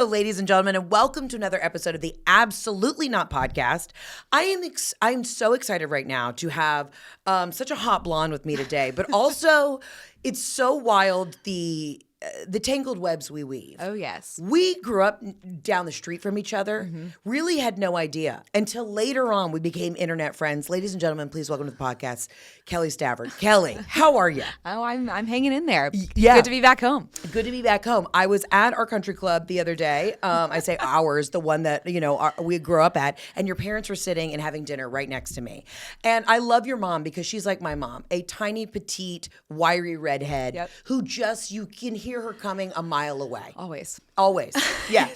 Hello, ladies and gentlemen, and welcome to another episode of the Absolutely Not podcast. I'm so excited right now to have such a hot blonde with me today, but also it's so wild the tangled webs we weave. Oh, yes. We grew up down the street from each other, really had no idea until later on we became internet friends. Ladies and gentlemen, please welcome to the podcast, Kelly Stafford. Kelly, how are you? Oh, I'm hanging in there. Yeah. Good to be back home. Good to be back home. I was at our country club the other day. I say ours, the one that, we grew up at, and your parents were sitting and having dinner right next to me. And I love your mom because she's like my mom, a tiny, petite, wiry redhead who just, you can hear her coming a mile away. Always. Yeah.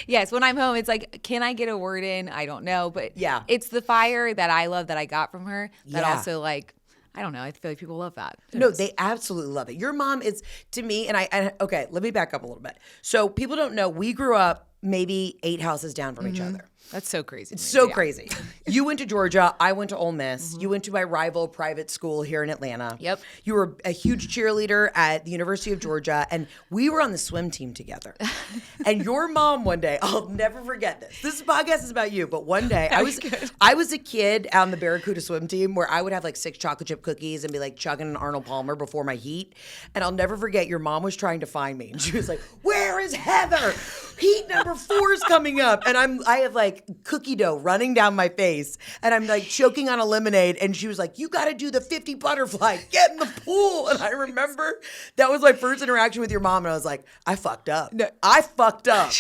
Yes. When I'm home, it's like, can I get a word in? I don't know. But yeah, it's the fire that I love that I got from her that also like, I don't know. I feel like people love that. No, they absolutely love it. Your mom is, to me, and okay, let me back up a little bit. So people don't know, we grew up maybe 8 houses down from each other. That's so crazy. It's so crazy. You went to Georgia. I went to Ole Miss. You went to my rival private school here in Atlanta. Yep. You were a huge cheerleader at the University of Georgia, and we were on the swim team together. And your mom one day, I'll never forget this. This podcast is about you, but one day I was a kid on the Barracuda swim team where I would have like 6 chocolate chip cookies and be like chugging an Arnold Palmer before my heat. And I'll never forget your mom was trying to find me, and she was like, "Where is Heather? Heat number 4 is coming up." And I have like cookie dough running down my face, and I'm like choking on a lemonade, and she was like, "You got to do the 50 butterfly, get in the pool." And I remember that was my first interaction with your mom, and I was like, I fucked up. No. I fucked up.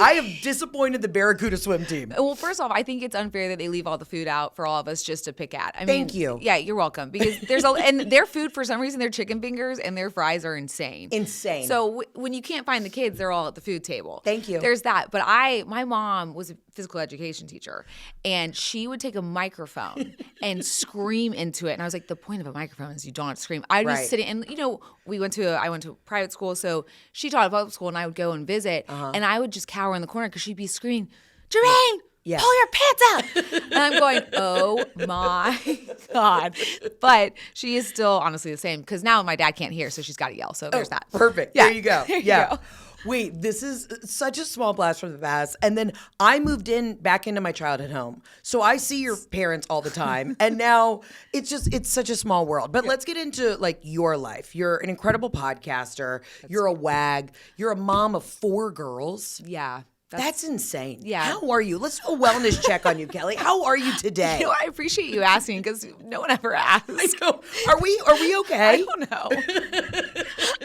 I have disappointed the Barracuda swim team. Well, first off, I think it's unfair that they leave all the food out for all of us just to pick at. I mean, Thank you. Yeah, you're welcome. Because and their food, for some reason, their chicken fingers and their fries are insane. Insane. So when you can't find the kids, they're all at the food table. Thank you. There's that. But my mom was a physical education teacher, and she would take a microphone and scream into it. And I was like, the point of a microphone is you don't have to scream. I'd be sitting, and I went to private school, so she taught at public school, and I would go and visit, and I would just cower in the corner because she'd be screaming, "Jermaine, pull your pants up!" And I'm going, oh my God. But she is still honestly the same, because now my dad can't hear, so she's got to yell. So there's that. Perfect. Yeah. There you go. There you Yeah. go. Wait, this is such a small blast from the past. And then I moved back into my childhood home. So I see your parents all the time. And now it's such a small world. But let's get into like your life. You're an incredible podcaster. You're a wag. You're a mom of 4 girls. Yeah. That's insane. Yeah. How are you? Let's do a wellness check on you, Kelly. How are you today? I appreciate you asking, because no one ever asks. I know. Are we okay? I don't know.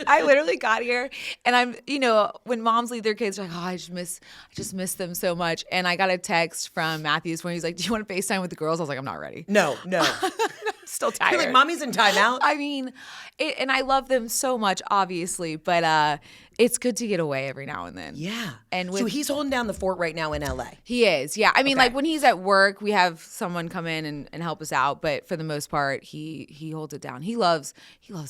I literally got here, and I'm, when moms leave their kids, they're like, oh, I just miss them so much. And I got a text from Matthew when he's like, do you want to FaceTime with the girls? I was like, I'm not ready. No. I'm still tired. You're like, mommy's in timeout. I mean, and I love them so much, obviously, but it's good to get away every now and then. Yeah. And so he's holding down the fort right now in LA. He is. Yeah. I mean, like when he's at work, we have someone come in and help us out. But for the most part, he holds it down. He loves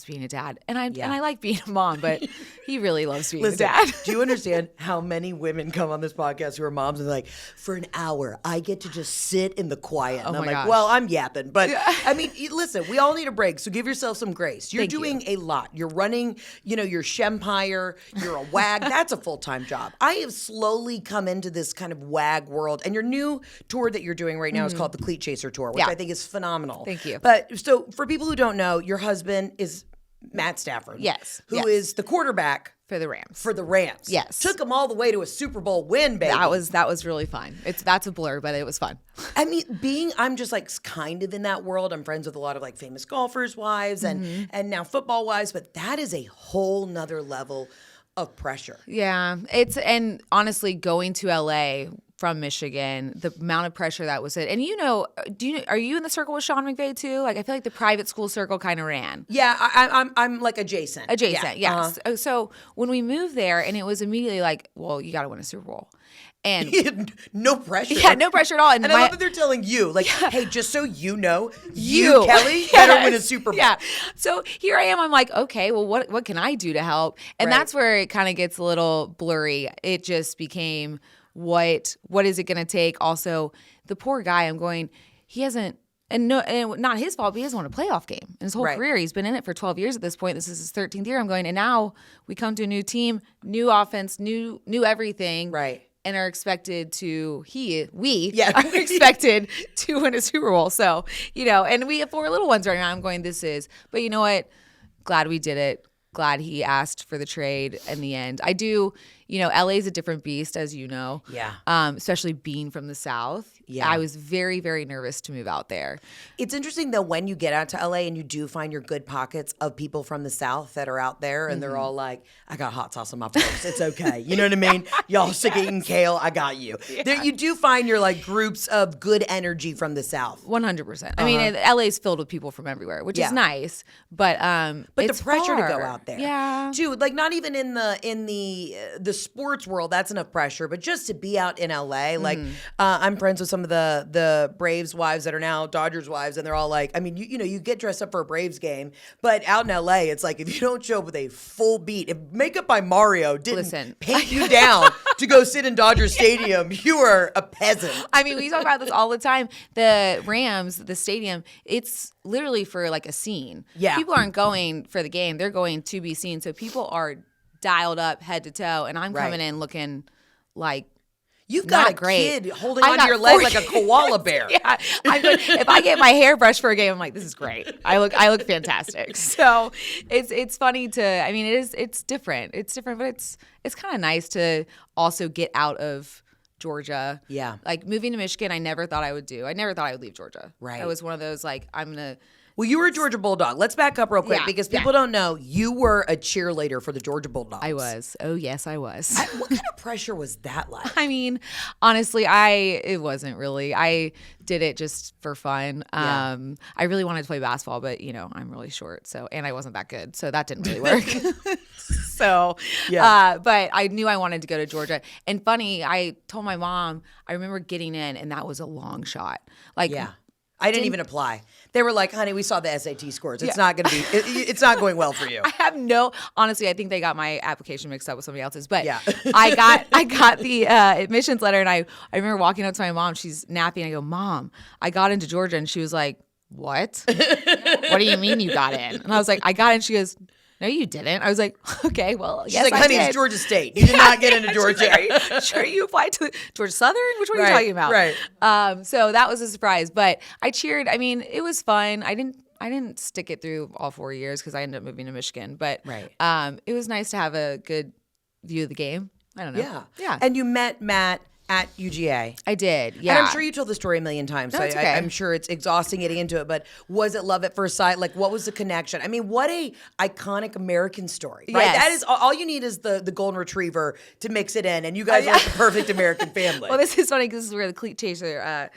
being a dad. And I like being a mom, but he really loves being a dad. Do you understand how many women come on this podcast who are moms and they're like, for an hour, I get to just sit in the quiet. And I'm like, gosh. well, I'm yapping. But I mean, listen, we all need a break. So give yourself some grace. You're doing a lot. You're running, your Shempire. You're a wag. That's a full-time job. I have slowly come into this kind of wag world. And your new tour that you're doing right now is called the Cleat Chaser Tour, which I think is phenomenal. Thank you. But so for people who don't know, your husband is Matt Stafford. Yes. Who is the quarterback for the Rams. For the Rams. Yes. Took them all the way to a Super Bowl win, baby. That was really fun. That's a blur, but it was fun. I mean, I'm just like kind of in that world. I'm friends with a lot of like famous golfers' wives and now football wives, but that is a whole nother level of pressure. Yeah. And honestly, going to LA from Michigan, the amount of pressure that was it. And are you in the circle with Sean McVay too? Like, I feel like the private school circle kind of ran. Yeah, I'm like adjacent. Yeah. Uh-huh. So when we moved there, and it was immediately like, well, you got to win a Super Bowl. And no pressure. Yeah, no pressure at all. And I love that they're telling you, like, hey, just so you know, you Kelly, better win a Super Bowl. Yeah. So here I am. I'm like, okay, well, what can I do to help? And that's where it kind of gets a little blurry. It just became, what is it going to take? Also, the poor guy, I'm going, he hasn't And not his fault, but he hasn't won a playoff game in his whole career. He's been in it for 12 years at this point. This is his 13th year. I'm going, and now we come to a new team, new offense, new everything. Right. And are expected to, are expected to win a Super Bowl. So, and we have 4 little ones right now. I'm going, but you know what? Glad we did it. Glad he asked for the trade in the end. I do, LA is a different beast, as you know. Yeah. Especially being from the South. Yeah. I was very, very nervous to move out there. It's interesting, though, when you get out to LA and you do find your good pockets of people from the South that are out there and they're all like, I got hot sauce on my face. It's okay. You know what I mean? Y'all sick of eating kale. I got you. Yeah. There, you do find your groups of good energy from the South. 100%. I mean, LA is filled with people from everywhere, which is nice. But the pressure far. to go out there. Yeah. Dude, not even in the sports world, that's enough pressure, but just to be out in LA, I'm friends with some of the Braves wives that are now Dodgers wives, and they're all like, I mean, you get dressed up for a Braves game, but out in LA, it's like if you don't show up with a full beat, if Makeup by Mario didn't paint you down to go sit in Dodger Stadium, you are a peasant. I mean, we talk about this all the time. The Rams, the stadium, it's literally for a scene. Yeah. People aren't going for the game. They're going to be seen. So people are dialed up head to toe, and I'm coming in looking like you've got a kid holding onto your leg like a koala bear. Yeah, I'm good. If I get my hair brushed for a game, I'm like, this is great. I look fantastic. So it's funny to. I mean, it's different. It's different, but it's kind of nice to also get out of Georgia. Yeah. Moving to Michigan, I never thought I would do. I never thought I would leave Georgia. Right. I was one of those I'm gonna. Well, you were a Georgia Bulldog. Let's back up real quick because people don't know you were a cheerleader for the Georgia Bulldogs. I was. Oh, yes, I was. What kind of pressure was that like? I mean, honestly, it wasn't really. I did it just for fun. Yeah. I really wanted to play basketball, but, I'm really short, and I wasn't that good, so that didn't really work. But I knew I wanted to go to Georgia. And funny, I told my mom, I remember getting in, and that was a long shot. I didn't even apply. They were like, honey, we saw the SAT scores. It's not going to be, it's not going well for you. Honestly, I think they got my application mixed up with somebody else's. But I got the admissions letter, and I remember walking up to my mom. She's napping. I go, Mom, I got into Georgia. And she was like, what? What do you mean you got in? And I was like, I got in. She goes, no, you didn't. I was like, okay, well, yes, I did. It's Georgia State. You did not get into Georgia. Like, are you sure you applied to Georgia Southern? Which one are you talking about? Right. So that was a surprise. But I cheered. I mean, it was fun. I didn't stick it through all 4 years because I ended up moving to Michigan. But it was nice to have a good view of the game. I don't know. Yeah. And you met Matt at UGA. I did, yeah. And I'm sure you told the story a million times, so it's okay. I'm sure it's exhausting getting into it, but was it love at first sight? What was the connection? I mean, what a iconic American story, right? Yes. That is, all you need is the golden retriever to mix it in, and you guys are the perfect American family. Well, this is funny because this is where the Cleat Chaser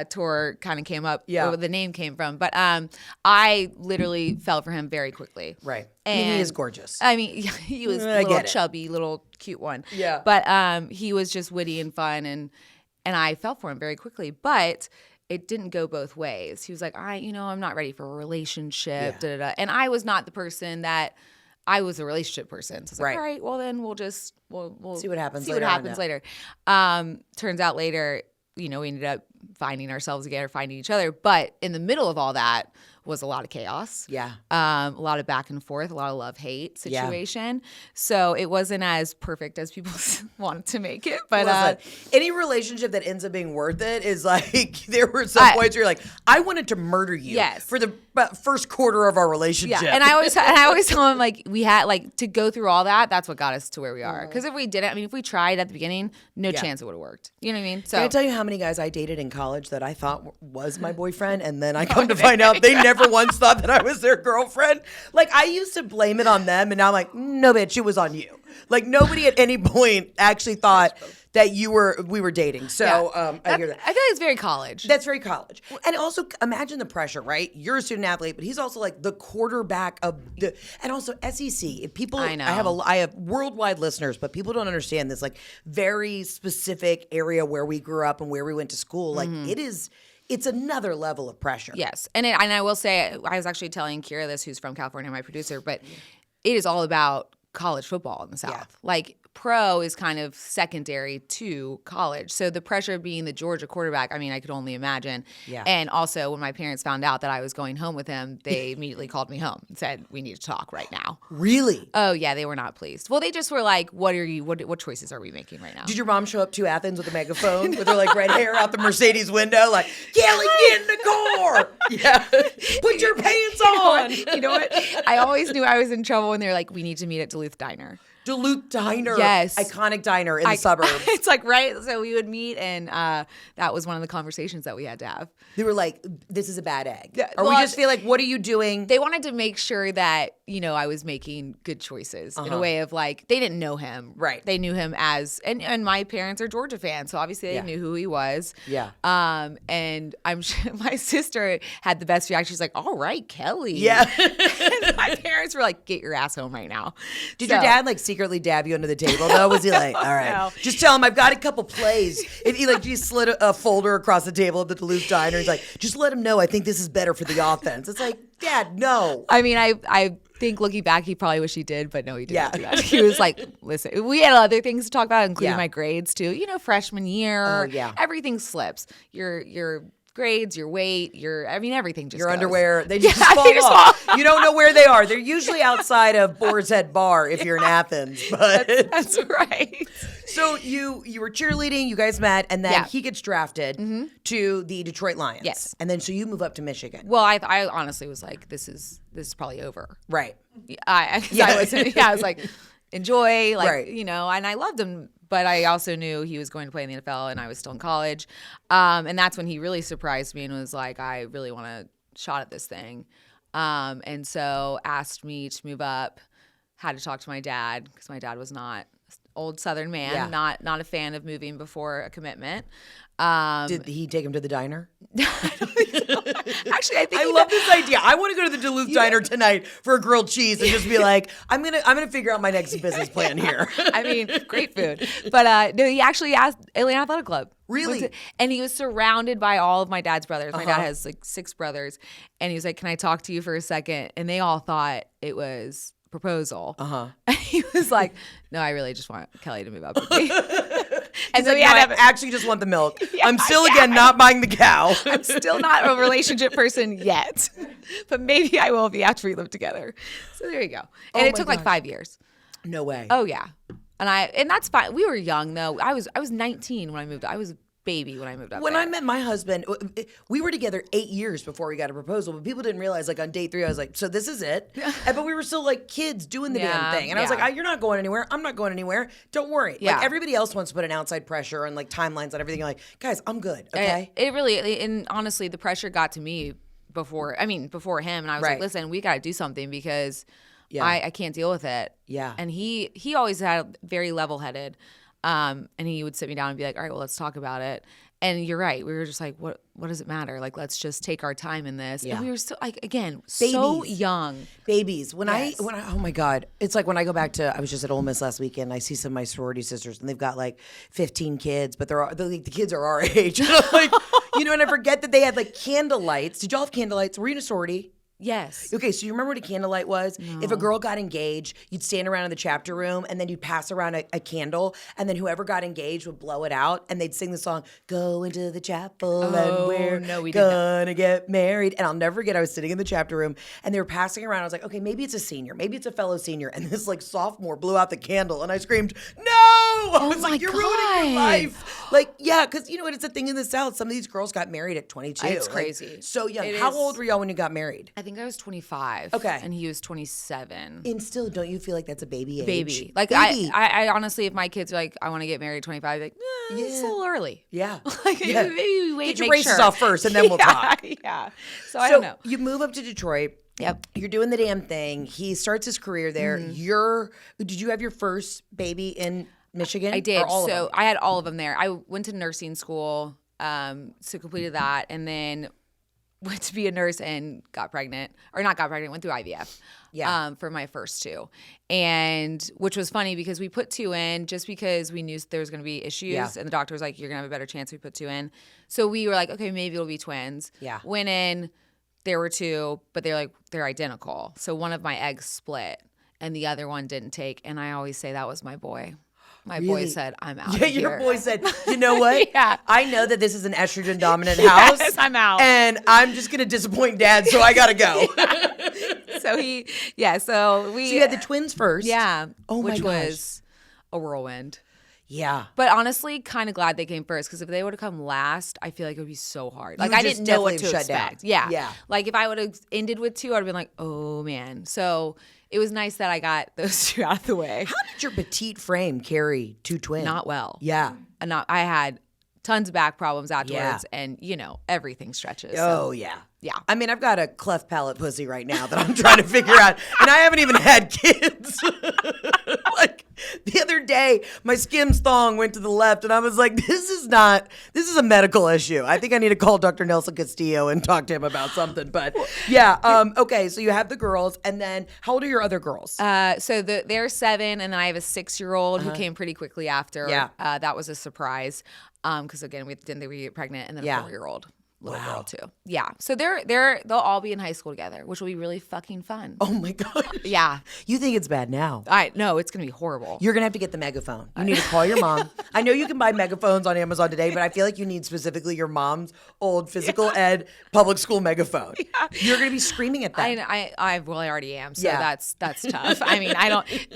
tour kind of came up, where the name came from. But I literally fell for him very quickly. Right. And he is gorgeous. I mean, he was a little chubby, little cute one. Yeah. But he was just witty and fun, and I fell for him very quickly. But it didn't go both ways. He was like, I'm not ready for a relationship. Da, da, da. And I was not the person that. I was a relationship person. So I was like, all right, well then we'll see what happens. Later. Turns out later, we ended up finding ourselves again or finding each other. But in the middle of all that was a lot of chaos. Yeah. A lot of back and forth, a lot of love-hate situation. Yeah. So it wasn't as perfect as people wanted to make it. But any relationship that ends up being worth it is there were some points where you're like, I wanted to murder you for the first quarter of our relationship. Yeah. And I always tell him we had to go through all that. That's what got us to where we are. Because if we didn't, if we tried at the beginning, no chance it would have worked. You know what I mean? So can I tell you how many guys I dated in college that I thought was my boyfriend, and then I come to find out they never once thought that I was their girlfriend. I used to blame it on them, and now I'm like, no, bitch, it was on you. Nobody at any point actually thought that we were dating. So I hear that. I feel like it's very college. That's very college. And also imagine the pressure, right? You're a student athlete, but he's also the quarterback of and also SEC. If people, I know. I have worldwide listeners, but people don't understand this very specific area where we grew up and where we went to school. It's another level of pressure. Yes. And I will say, I was actually telling Kira this, who's from California, my producer, but it is all about college football in the South. Yeah. pro is kind of secondary to college. So the pressure of being the Georgia quarterback, I mean, I could only imagine. Yeah. And also when my parents found out that I was going home with him, they immediately called me home and said, we need to talk right now. Really? Oh yeah, they were not pleased. Well, they just were like, what choices are we making right now? Did your mom show up to Athens with a megaphone with her like red hair out the Mercedes window, like, Kelly, get in the car. Yeah. Put your pants on. You know what? I always knew I was in trouble when they were like, we need to meet at Duluth Diner. Duluth Diner. Yes. Iconic diner in the suburbs. It's like, right? So we would meet, and that was one of the conversations that we had to have. They were like, this is a bad egg. Yeah, Or we just feel like, what are you doing? They wanted to make sure that, I was making good choices in a way of like, they didn't know him. Right. They knew him as, and my parents are Georgia fans, so obviously they knew who he was. Yeah. And I'm sure my sister had the best reaction. She's like, all right, Kelly. Yeah. And my parents were like, get your ass home right now. Did your dad like secretly dab you under the table though? Was he like, all right, No. just tell him I've got a couple plays. If he like just slid a folder across the table at the Duluth Diner, he's like, just let him know I think this is better for the offense. It's like, Dad, no. I mean, I think looking back, he probably wish he did, but no, he didn't do Yeah. that. He was like, listen, we had other things to talk about, including Yeah. my grades too. Freshman year, Oh, yeah. everything slips. Your grades, your weight, everything just Your goes. underwear, they just Yeah, fall they just off. fall. You don't know where they are. They're usually outside of Boar's Head Bar if you're in Athens. But That's right. so you were cheerleading, you guys met, and then Yeah. he gets drafted to the Detroit Lions. Yes. And then so you move up to Michigan. Well, I honestly was like, this is probably over. Right. I was like, enjoy, like, Right. and I loved him, but I also knew he was going to play in the NFL and I was still in college. And that's when he really surprised me and was like, I really want a shot at this thing. And so asked me to move up, had to talk to my dad because my dad was not old Southern man, Yeah. not a fan of moving before a commitment. Did he take him to the diner? Actually, I think I love this idea. I want to go to the Duluth Diner tonight for a grilled cheese and just be like, I'm gonna figure out my next business plan here. I mean, great food. But no, he actually asked ATLien Athletic Club. Really? And he was surrounded by all of my dad's brothers. My dad has like 6 brothers. And he was like, can I talk to you for a second? And they all thought it was proposal. And he was like, no, I really just want Kelly to move up with me. And so Like, he had "No, to have I actually just want the milk. Yeah, I'm still yeah. again not buying the cow. I'm still not a relationship person yet, but maybe I will be after we live together. So there you go. And Oh it my took like gosh. 5 years. No way. Oh yeah, and that's fine. We were young though. I was 19 when I moved. I was a baby when I moved up. When there. I met my husband, we were together 8 years before we got a proposal, but people didn't realize, like, on date 3, I was like, so this is it? But we were still, like, kids doing the damn thing. And I was like, you're not going anywhere. I'm not going anywhere. Don't worry. Yeah. Like, everybody else wants to put an outside pressure and, like, timelines on everything. You're like, guys, I'm good, okay? It really, and honestly, the pressure got to me before him, and I was Right. like, listen, we got to do something because Yeah. I can't deal with it. Yeah. And he always had very level-headed, and he would sit me down and be like, all right, well, let's talk about it. And you're right. We were just like, what does it matter? Like, let's just take our time in this. Yeah. And we were so, like, again, so Babies. young. Babies. When Yes. I oh my God. It's like when I go back to, I was just at Ole Miss last weekend, I see some of my sorority sisters and they've got like 15 kids, but the kids are our age. And I'm like, and I forget that they had like candle lights. Did y'all have candle lights? Were you in a sorority? Yes. Okay, so you remember what a candlelight was? If a girl got engaged, you'd stand around in the chapter room and then you'd pass around a candle and then whoever got engaged would blow it out and they'd sing the song, go into the chapel and we're no, we did not. gonna get married. And I'll never forget, I was sitting in the chapter room and they were passing around. I was like, okay, maybe it's a senior. Maybe it's a fellow senior. And this like sophomore blew out the candle and I screamed, no! I was my like, you're ruining your God. life. Like, yeah, because it's a thing in the South. Some of these girls got married at 22. It's Like, crazy. so young. It How is. old were y'all when you got married? I think I was 25. Okay. And he was 27. And still, don't you feel like that's a baby age? Baby. Like, Baby. I honestly, if my kids are like, I want to get married at 25, I'd be like, it's a little early. Yeah. Like, Yeah. maybe we wait. Get your make braces sure. off first and then we'll talk. Yeah. So I don't know. You move up to Detroit. Yep. You're doing the damn thing. He starts his career there. Mm-hmm. Did you have your first baby in Michigan? I did. Or all of So them? I had all of them there. I went to nursing school, so completed that, and then went to be a nurse and got pregnant, or not got pregnant, went through IVF. Yeah. For my first 2, and which was funny because we put 2 in just because we knew there was going to be issues, Yeah. and the doctor was like, "You're going to have a better chance if we put 2 in." So we were like, "Okay, maybe it'll be twins." Yeah. Went in, there were 2, but they're identical. So one of my eggs split, and the other one didn't take, and I always say that was my boy. My boy said, I'm out. Yeah, your boy said, you know what? Yeah. I know that this is an estrogen dominant house. Yes, I'm out. And I'm just going to disappoint dad, so I got to go. So so you had the twins first. Yeah. Oh my which gosh. was a whirlwind. Yeah. But honestly, kind of glad they came first because if they would have come last, I feel like it would be so hard. Like would I just didn't know what definitely to have shut down. expect. Yeah. Yeah. Like if I would have ended with 2, I'd have been like, oh man. So it was nice that I got those 2 out of the way. How did your petite frame carry 2 twins? Not well. Yeah. I had tons of back problems afterwards, and everything stretches. Oh, so. yeah. Yeah. I mean, I've got a cleft palate pussy right now that I'm trying to figure out, and I haven't even had kids. Like the other day, my Skims thong went to the left, and I was like, this is a medical issue. I think I need to call Dr. Nelson Castillo and talk to him about something. But yeah, okay, so you have the girls, and then how old are your other girls? So they're 7, and then I have a 6-year-old who came pretty quickly after. Yeah. That was a surprise because again, we didn't think we'd get pregnant, and then a 4-year-old. Little girl too. Yeah. So they'll all be in high school together, which will be really fucking fun. Oh my gosh. Yeah. You think it's bad now? No, it's gonna be horrible. You're gonna have to get the megaphone. You need to call your mom. I know you can buy megaphones on Amazon today, but I feel like you need specifically your mom's old physical ed public school megaphone. Yeah. You're gonna be screaming at them. I already am. So that's tough. I mean,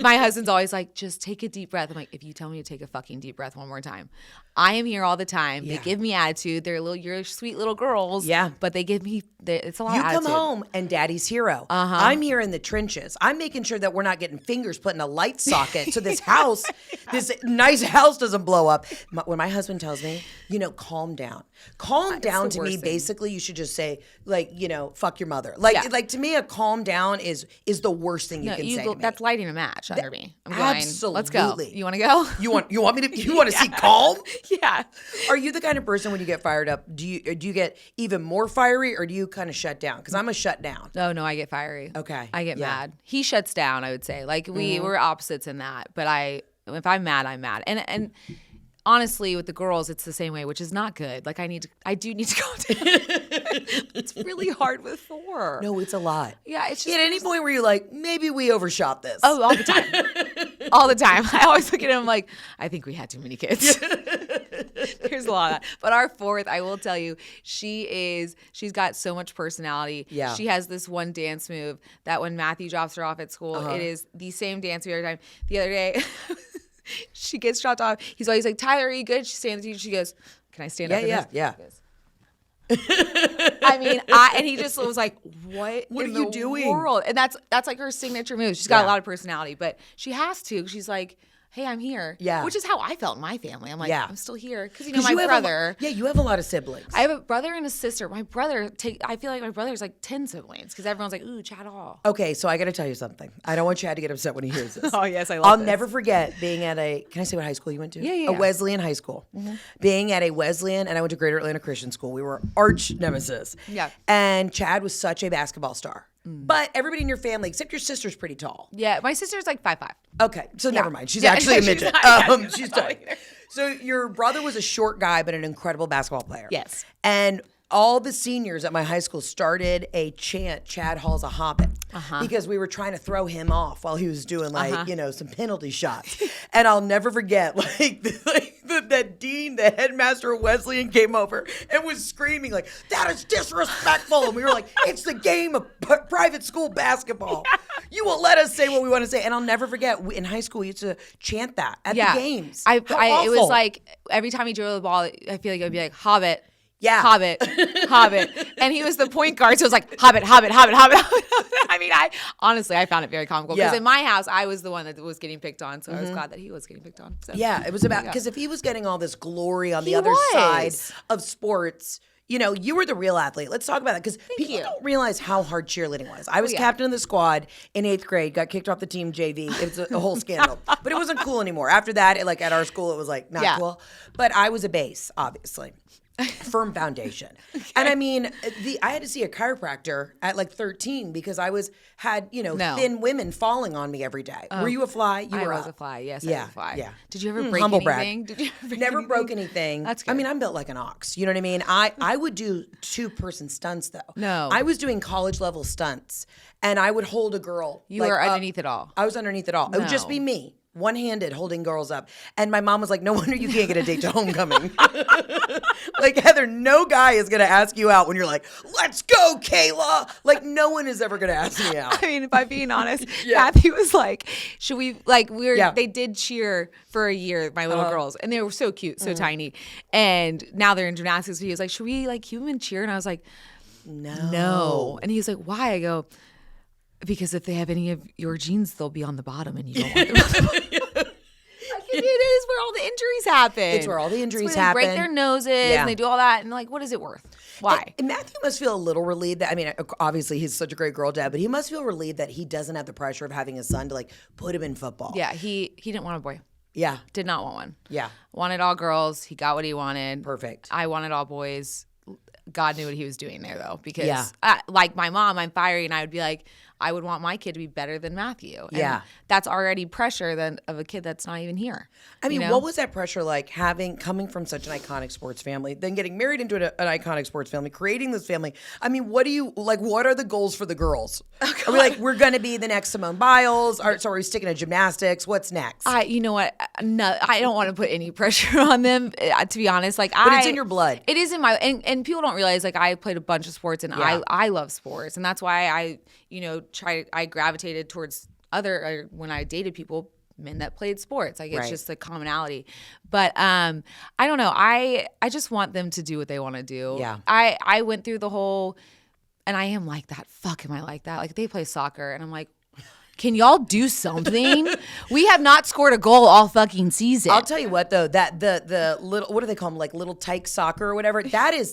my husband's always like, just take a deep breath. I'm like, if you tell me to take a fucking deep breath one more time, I am here all the time. Yeah. They give me attitude. You're sweet little girls. Yeah. But they give me, it's a lot You of attitude. come home and daddy's hero. I'm here in the trenches. I'm making sure that we're not getting fingers put in a light socket so this house, this nice house doesn't blow up. When my husband tells me, calm down. Calm down to me, basically, you should just say, like, fuck your mother. Like to me, a calm down is the worst thing you can say to me. That's lighting a match under me. I'm absolutely. going, let's go. You want to go? You want to see calm? Yeah. Are you the kind of person when you get fired up, do you get even more fiery or do you kind of shut down? Because I'm a shut down. No, I get fiery. Okay. I get mad. He shuts down, I would say. Like we're opposites in that. But if I'm mad, I'm mad. And honestly, with the girls, it's the same way, which is not good. Like I do need to go down. It's really hard with 4. No, it's a lot. Yeah, it's just at any point where you're like, maybe we overshot this. Oh, all the time. All the time. I always look at him like, I think we had too many kids. There's a lot of that. But our 4th, I will tell you, she's got so much personality. Yeah. She has this one dance move that when Matthew drops her off at school, it is the same dance move every time. The other day, she gets dropped off. He's always like, Tyler, are you good? She stands up. She goes, can I stand up? Yeah. I mean, and he just was like, "What are you doing?" World? And that's like her signature move. She's got a lot of personality, but she has to. She's like, "Hey, I'm here." Yeah, which is how I felt in my family. I'm like, I'm still here because my you brother. You have a lot of siblings. I have a brother and a sister. My brother, I feel like my brother's like 10 siblings because everyone's like, "Ooh, Chad Hall." Okay, so I got to tell you something. I don't want Chad to get upset when he hears this. Oh yes, I love. I'll never forget being at can I say what high school you went to? Yeah. A Wesleyan high school. Mm-hmm. Being at a Wesleyan, and I went to Greater Atlanta Christian School. We were arch nemesis. Yeah. And Chad was such a basketball star. But everybody in your family, except your sister's pretty tall. Yeah, my sister's like 5'5". Okay, so never mind. She's actually a midget. She's tiny. So your brother was a short guy, but an incredible basketball player. Yes. And all the seniors at my high school started a chant, Chad Hall's a hobbit, because we were trying to throw him off while he was doing some penalty shots. And I'll never forget, that dean, the headmaster of Wesleyan came over and was screaming like, that is disrespectful. And we were like, it's the game of private school basketball. Yeah. You will let us say what we want to say. And I'll never forget, in high school, we used to chant that at the games. It was like, every time he dribbled the ball, I feel like it would be like, hobbit. Yeah. Hobbit. And he was the point guard, so it was like, hobbit. I mean, I found it very comical because in my house, I was the one that was getting picked on, so I was glad that he was getting picked on. So. Yeah, it was about, because if he was getting all this glory on the other side of sports, you were the real athlete. Let's talk about that because people don't realize how hard cheerleading was. I was captain of the squad in 8th grade, got kicked off the team JV. It was a whole scandal, but it wasn't cool anymore. After that, at our school, it was like not cool. But I was a base, obviously. Firm foundation. Okay. And I mean, I had to see a chiropractor at like 13 because I had thin women falling on me every day. Were you a fly? I was a fly. Yes, I was a fly. Yeah. Did you ever break anything? Did you ever Never broke anything. That's good. I mean, I'm built like an ox. You know what I mean? I would do 2-person stunts though. No. I was doing college level stunts and I would hold a girl. You were underneath it all. I was underneath it all. No. It would just be me. one-handed holding girls up. And my mom was like, no wonder you can't get a date to homecoming. Like, Heather, no guy is going to ask you out when you're like, let's go, Kayla. Like, no one is ever going to ask me out. I mean, if I'm being honest, Matthew was like, should we, like, they did cheer for a year, my little girls, and they were so cute, so tiny. And now they're in gymnastics. So he was like, should we, like, keep them in cheer? And I was like, no. And he was like, why? I go, because if they have any of your genes, they'll be on the bottom, and you don't want them on the bottom. It is where all the injuries happen. It's where all the injuries they happen. Break their noses and they do all that. And like, what is it worth? Why? And Matthew must feel a little relieved that, I mean, obviously he's such a great girl dad, but he must feel relieved that he doesn't have the pressure of having a son to like put him in football. Yeah, he didn't want a boy. Yeah. Did not want one. Yeah. Wanted all girls. He got what he wanted. Perfect. I wanted all boys. God knew what he was doing there, though, because like my mom, I'm fiery, and I would be like, I would want my kid to be better than Matthew. And that's already pressure of a kid that's not even here. I mean, what was that pressure like coming from such an iconic sports family, then getting married into an iconic sports family, creating this family? I mean, what are the goals for the girls? Are we like, we're going to be the next Simone Biles? Are we sticking to gymnastics? What's next? You know what? No, I don't want to put any pressure on them, to be honest. Like, but it's in your blood. It is in my, and people don't realize, like, I played a bunch of sports, and I love sports. And that's why I gravitated towards when I dated people, men that played sports. Like, it's just a commonality. But I don't know. I just want them to do what they want to do. Yeah. I went through the whole, and I am like that. Fuck, am I like that? Like, they play soccer, and I'm like, can y'all do something? We have not scored a goal all fucking season. I'll tell you what, though, that the little, what do they call them, like little tyke soccer or whatever? I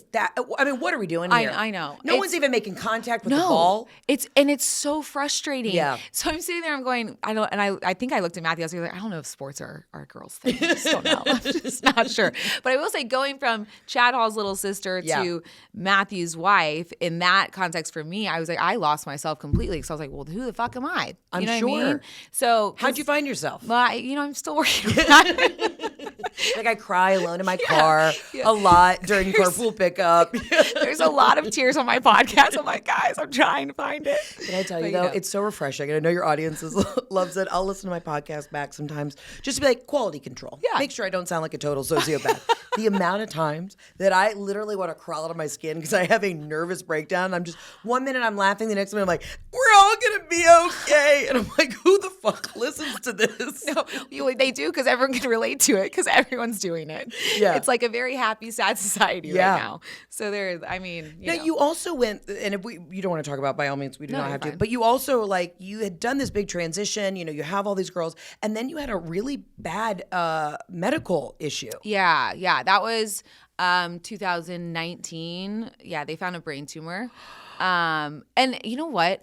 mean, what are we doing here? I know. No one's even making contact with the ball. It's so frustrating. Yeah. So I'm sitting there, I'm going, I think I looked at Matthew, I was like, I don't know if sports are a girl's thing. I just don't know. I'm just not sure. But I will say, going from Chad Hall's little sister to Matthew's wife, in that context for me, I was like, I lost myself completely. So I was like, well, who the fuck am I? I'm sure. What I mean? So how'd you find yourself? Well, I'm still working on that. Like, I cry alone in my car a lot during carpool pickup. There's a lot of tears on my podcast. I'm like, guys, I'm trying to find it. Can I tell you, though, it's so refreshing. And I know your audience loves it. I'll listen to my podcast back sometimes just to be like, quality control. Yeah. Make sure I don't sound like a total sociopath. The amount of times that I literally want to crawl out of my skin because I have a nervous breakdown. I'm just, 1 minute I'm laughing, the next minute I'm like, we're all going to be okay. And I'm like, who the fuck listens to this? No, they do, because everyone can relate to it, because everyone's doing it. Yeah. It's like a very happy, sad society right now. So there's, I mean, you also went, and if you don't want to talk about, by all means, we do not have to, but you also, like, you had done this big transition, you have all these girls, and then you had a really bad medical issue. Yeah. That was 2019. Yeah, they found a brain tumor. And you know what?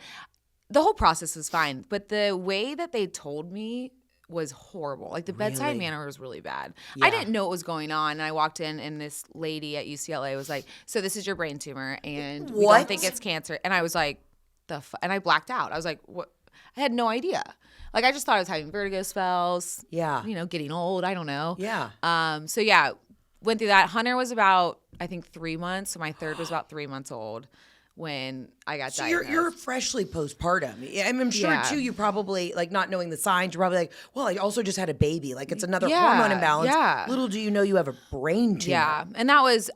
The whole process was fine, but the way that they told me was horrible. Like, the bedside manner was really bad. Yeah. I didn't know what was going on, and I walked in, and this lady at UCLA was like, so this is your brain tumor, and we don't think it's cancer. And I was like, and I blacked out. I was like, what? I had no idea. Like, I just thought I was having vertigo spells. Yeah. Getting old. I don't know. Yeah. So yeah, went through that. Hunter was about, I think, 3 months. So my third was about 3 months old when I got diagnosed. So you're freshly postpartum. I'm sure, too, you probably, like, not knowing the signs, you're probably like, well, I also just had a baby. Like, it's another hormone imbalance. Yeah. Little do you know you have a brain tumor. Yeah. And that was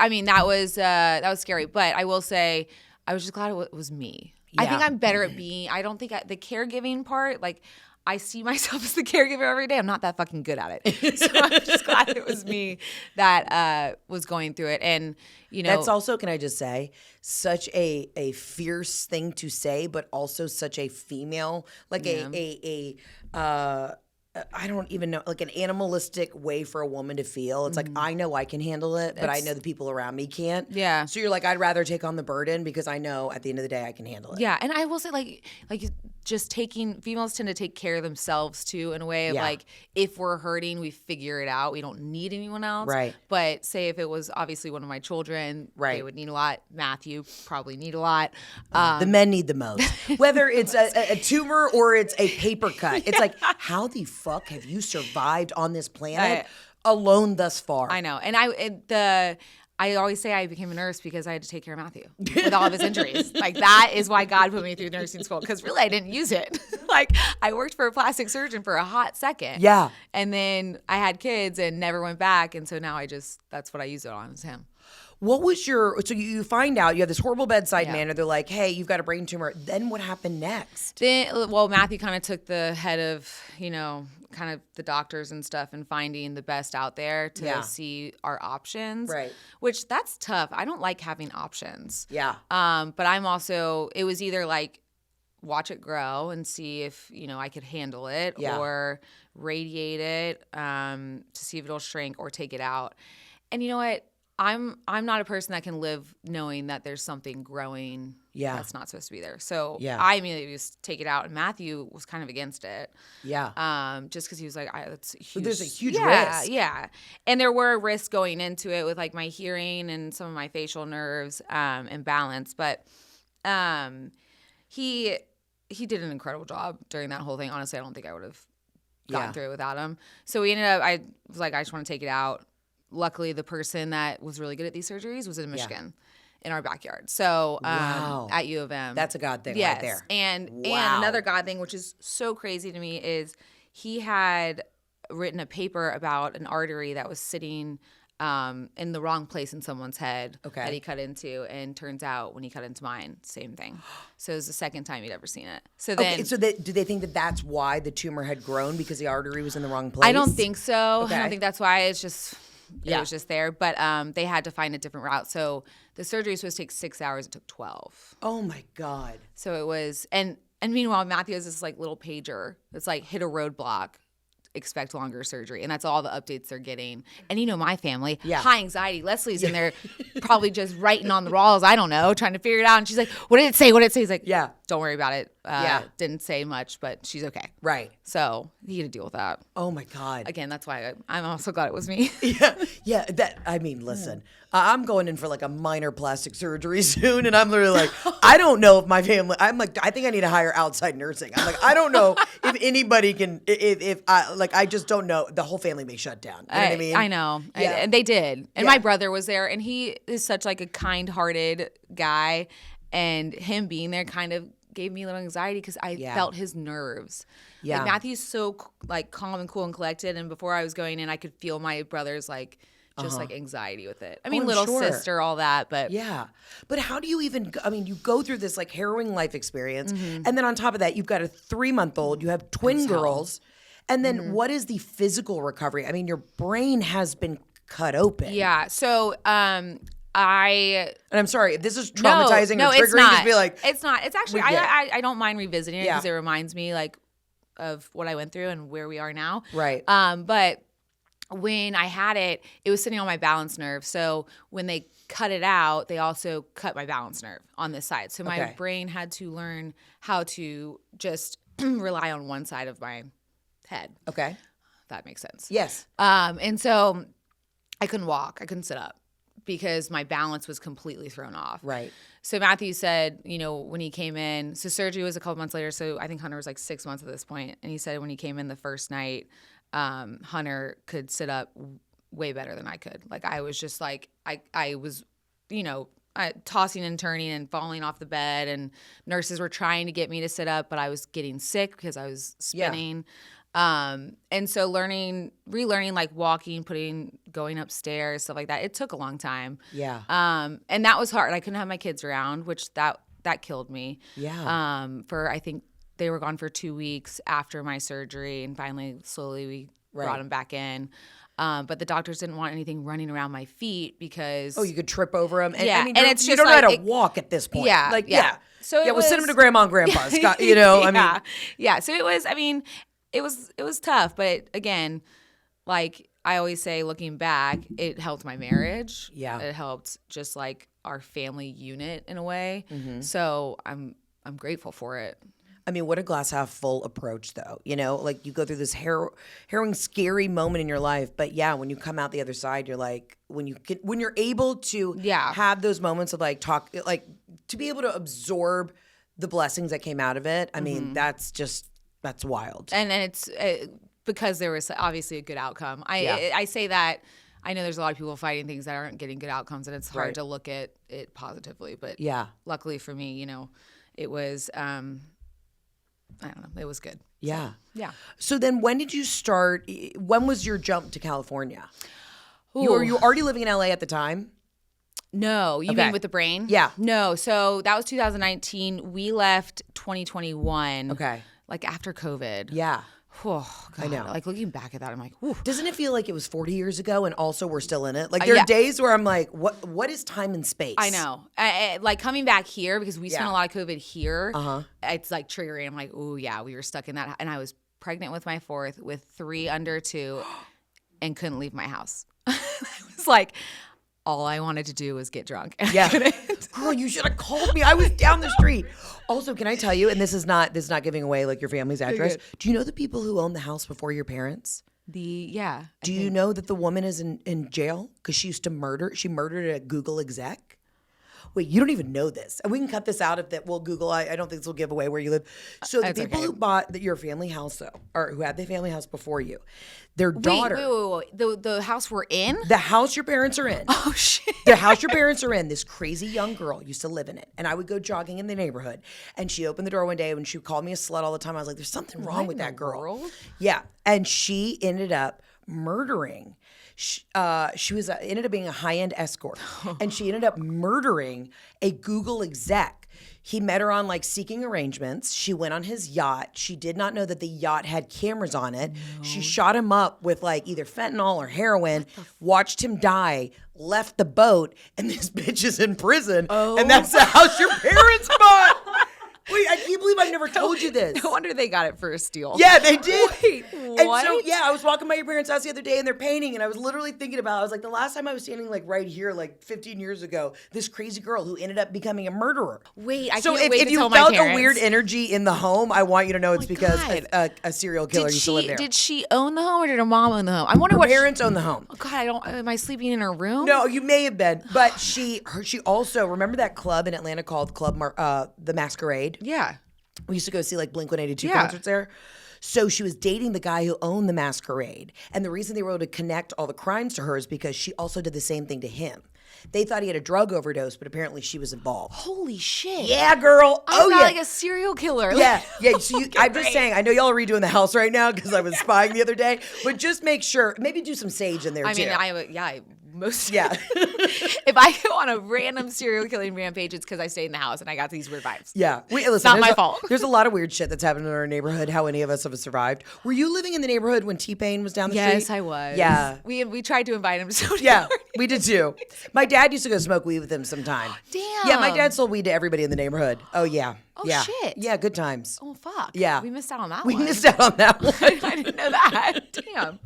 scary. But I will say, I was just glad it was me. Yeah. I think I'm better at I don't think the caregiving part, like, I see myself as the caregiver every day. I'm not that fucking good at it. So I'm just glad it was me that was going through it. And, That's also, can I just say, such a fierce thing to say, but also such a female, like I don't even know, like an animalistic way for a woman to feel. It's like, I know I can handle it, but I know the people around me can't. Yeah. So you're like, I'd rather take on the burden because I know at the end of the day I can handle it. Yeah. And I will say, like just females tend to take care of themselves too, in a way of like, if we're hurting, we figure it out. We don't need anyone else. Right. But say if it was obviously one of my children, they would need a lot. Matthew probably need a lot. The men need the most. Whether it's a tumor or it's a paper cut. It's like, how the fuck have you survived on this planet alone thus far? I know. And I always say I became a nurse because I had to take care of Matthew with all of his injuries. Like, that is why God put me through nursing school, because really I didn't use it. Like, I worked for a plastic surgeon for a hot second. Yeah. And then I had kids and never went back. And so now that's what I use it on, is him. What was so you find out you have this horrible bedside manner. They're like, hey, you've got a brain tumor. Then what happened next? Well, Matthew kind of took the head of, kind of the doctors and stuff and finding the best out there to see our options. Right. Which, that's tough. I don't like having options. Yeah. But I'm also, it was either like watch it grow and see if, I could handle it, or radiate it to see if it'll shrink, or take it out. And you know what? I'm not a person that can live knowing that there's something growing that's not supposed to be there. So I immediately just take it out. And Matthew was kind of against it. Yeah. Just because he was like, that's huge. So there's a huge risk. Yeah. And there were risks going into it with like my hearing and some of my facial nerves and balance. But he did an incredible job during that whole thing. Honestly, I don't think I would have gotten through it without him. So we ended up, I was like, I just want to take it out. Luckily, the person that was really good at these surgeries was in Michigan, in our backyard. So at U of M. That's a God thing right there. And another God thing, which is so crazy to me, is he had written a paper about an artery that was sitting in the wrong place in someone's head that he cut into. And turns out when he cut into mine, same thing. So it was the second time he'd ever seen it. So then, do they think that that's why the tumor had grown, because the artery was in the wrong place? I don't think so. Okay. I don't think that's why. It's just... It was just there. But they had to find a different route. So the surgery was supposed to take 6 hours. It took 12. Oh, my God. So it was – and meanwhile, Matthew has this, like, little pager that's like, hit a roadblock, expect longer surgery. And that's all the updates they're getting. And my family, high anxiety. Leslie's in there probably just writing on the walls, I don't know, trying to figure it out. And she's like, what did it say? What did it say? He's like, don't worry about it. Didn't say much, but she's okay. Right. So he had to deal with that. Oh, my God. Again, that's why I'm also glad it was me. Yeah. Listen, I'm going in for like a minor plastic surgery soon, and I'm literally like, I don't know if my family, I'm like, I think I need to hire outside nursing. I'm like, I don't know if anybody can, I just don't know. The whole family may shut down. You know what I mean? I know. Yeah. And they did. And my brother was there, and he is such like a kind-hearted guy, and him being there kind of gave me a little anxiety because I felt his nerves. Yeah. Like, Matthew's so like calm and cool and collected, and before I was going in, I could feel my brother's like just like anxiety with it. I mean, little sister, all that, but But how do you even? You go through this like harrowing life experience, and then on top of that, you've got a 3-month-old, you have twin girls, and then what is the physical recovery? I mean, your brain has been cut open. Yeah. So, and I'm sorry if this is traumatizing or triggering. It's not. Just be like, it's not. It's actually I don't mind revisiting it because it reminds me like of what I went through and where we are now. Right. But when I had it, it was sitting on my balance nerve. So when they cut it out, they also cut my balance nerve on this side. So my brain had to learn how to just rely on one side of my head. Okay. If that makes sense. Yes. And so I couldn't walk. I couldn't sit up because my balance was completely thrown off. Right. So Matthew said, when he came in, so surgery was a couple months later. So I think Hunter was like 6 months at this point. And he said when he came in the first night, Hunter could sit up way better than I could. Like I was just like, I was, tossing and turning and falling off the bed, and nurses were trying to get me to sit up, but I was getting sick because I was spinning. And so relearning like walking, going upstairs, stuff like that. It took a long time. Yeah. And that was hard. I couldn't have my kids around, which that killed me. Yeah. I think they were gone for 2 weeks after my surgery, and finally, slowly we brought them back in. But the doctors didn't want anything running around my feet because you could trip over them. And, and it's you just don't know how to walk at this point. Yeah. So we'll send them to grandma and grandpa's. Yeah. So it was. It was tough, but again, like I always say, looking back, it helped my marriage. Yeah. It helped just like our family unit in a way. Mm-hmm. So I'm grateful for it. I mean, what a glass half full approach, though. Like you go through this harrowing, scary moment in your life, but when you come out the other side, you're like, when you're able to have those moments of like to be able to absorb the blessings that came out of it. I mean, that's wild. And it's because there was obviously a good outcome. I say that I know there's a lot of people fighting things that aren't getting good outcomes, and it's hard to look at it positively. But luckily for me, it was, I don't know, it was good. Yeah. So, yeah. So then when did you start, when was your jump to California? Were you already living in LA at the time? No, you mean with the brain? Yeah. No, so that was 2019. We left 2021. Okay. Like after COVID. Yeah. Oh, God. I know. Like looking back at that, I'm like, whew. Doesn't it feel like it was 40 years ago and also we're still in it? Like there are days where I'm like, what is time and space? I know. Like coming back here, because we spent a lot of COVID here, it's like triggering. I'm like, oh yeah, we were stuck in that. And I was pregnant with my fourth with 3 under 2 and couldn't leave my house. I was like, all I wanted to do was get drunk. Yeah. Girl, you should have called me. I was down the street. Also, can I tell you, and this is not giving away like your family's address. Do you know the people who owned the house before your parents? Do you know that the woman is in jail because she murdered a Google exec? Wait, you don't even know this. And we can cut this out if that we'll Google. I don't think this will give away where you live. So the people who bought your family house though, or who had the family house before you, their daughter. Wait. The house we're in? The house your parents are in. Oh shit. The house your parents are in, this crazy young girl used to live in it. And I would go jogging in the neighborhood. And she opened the door one day when she called me a slut all the time. I was like, there's something wrong with that girl. World? Yeah. And she ended up murdering. Ended up being a high-end escort. And she ended up murdering a Google exec. He met her on like seeking arrangements. She went on his yacht. She did not know that the yacht had cameras on it. No. She shot him up with like either fentanyl or heroin, watched him die, left the boat, and this bitch is in prison. Oh. And that's the house your parents bought. Wait, I can't believe I've never told you this. No wonder they got it for a steal. Yeah, they did. Wait, what? And so, I was walking by your parents' house the other day and they're painting and I was literally thinking about, I was like, the last time I was standing like right here, like 15 years ago, this crazy girl who ended up becoming a murderer. Wait, I can't wait to tell my parents. So if you felt a weird energy in the home, I want you to know it's because a serial killer used to live there. Did she own the home or did her mom own the home? I wonder her parents own the home. Oh God, am I sleeping in her room? No, you may have been. But she also, remember that club in Atlanta called The Masquerade? Yeah. We used to go see like Blink-182 concerts there. So she was dating the guy who owned the Masquerade. And the reason they were able to connect all the crimes to her is because she also did the same thing to him. They thought he had a drug overdose, but apparently she was involved. Holy shit. Yeah, girl. I'm not like a serial killer. Yeah. So I'm just saying, I know y'all are redoing the house right now because I was spying the other day, but just make sure, maybe do some sage in there too. If I go on a random serial killing rampage, it's because I stayed in the house and I got these weird vibes. Yeah. It's not my fault. There's a lot of weird shit that's happened in our neighborhood. How any of us have survived. Were you living in the neighborhood when T-Pain was down the street? Yes, I was. Yeah. We tried to invite him to we did too. My dad used to go smoke weed with him sometime. Damn. Yeah, my dad sold weed to everybody in the neighborhood. Oh, yeah. Oh, yeah. shit. Yeah, good times. Oh, fuck. Yeah. We missed out on that one. We missed out on that one. I didn't know that. Damn.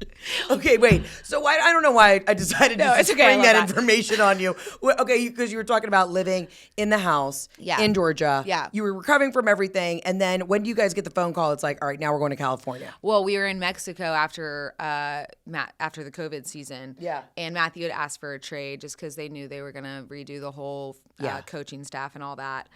Okay, wait. So I don't know why I decided to spring that information on you. Okay, because you were talking about living in the house in Georgia. Yeah. You were recovering from everything. And then when do you guys get the phone call? It's like, all right, now we're going to California. Well, we were in Mexico after the COVID season. Yeah. And Matthew had asked for a trade just because they knew they were going to redo the whole coaching staff and all that.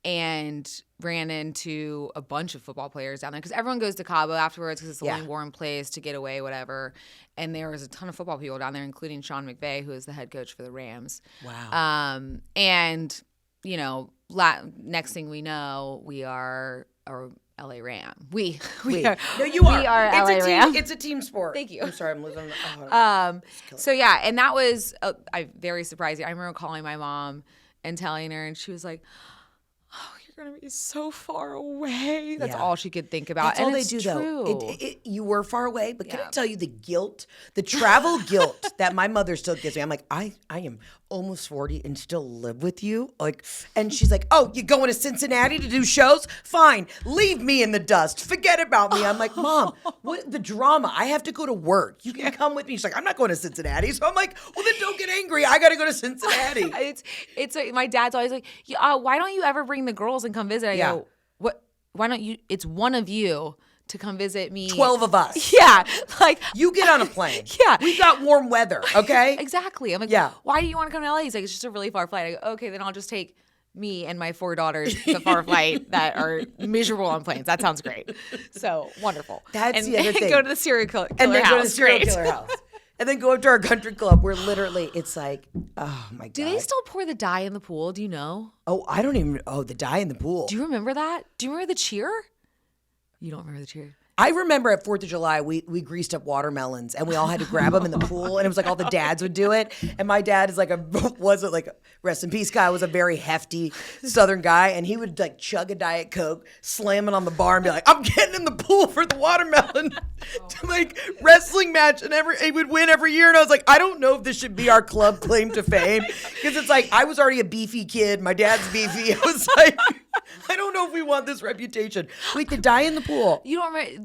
And ran into a bunch of football players down there because everyone goes to Cabo afterwards because it's the only warm place to get away, whatever. And there was a ton of football people down there, including Sean McVay, who is the head coach for the Rams. Wow. And, next thing we know, we are a LA Ram. We are. No, you are. We are LA Ram. It's a team sport. Thank you. I'm sorry, I'm losing. And that was very surprising. I remember calling my mom and telling her, and she was like, "Oh, you're gonna be so far away." That's all she could think about. That's all they do, though. You were far away, but can I tell you the guilt, the travel guilt that my mother still gives me? I'm like, I am almost 40 and still live with you, and she's like, "Oh, you going to Cincinnati to do shows? Fine, leave me in the dust. Forget about me." I'm like, "Mom, what the drama? I have to go to work. You can come with me." She's like, "I'm not going to Cincinnati." So I'm like, "Well, then don't get angry. I got to go to Cincinnati." It's like, my dad's always like, "Why don't you ever bring the girls and come visit?" I go, "What? Why don't you? It's one of you to come visit me. 12 of us. Yeah. Like, you get on a plane. Yeah. We've got warm weather, okay? Exactly. I'm like, why do you want to come to LA? He's like, it's just a really far flight. I go, okay, then I'll just take me and my 4 daughters the far flight that are miserable on planes. That sounds great. So wonderful. That's the other thing. And go to the serial killer house. And then go to the serial killer house. and then go up to our country club where literally it's like, oh my God. Do they still pour the dye in the pool? Do you know? Oh, I don't even, the dye in the pool. Do you remember that? Do you remember the cheer? You don't remember the cheer? I remember at 4th of July, we greased up watermelons and we all had to grab them in the pool. And it was like all the dads would do it. And my dad is wasn't like a rest in peace guy, was a very hefty Southern guy. And he would like chug a Diet Coke, slam it on the bar and be like, I'm getting in the pool for the watermelon to like wrestling match. And he would win every year. And I was like, I don't know if this should be our club claim to fame. Because it's like, I was already a beefy kid. My dad's beefy. I was like, I don't know if we want this reputation. Wait, the dye in the pool. You don't remember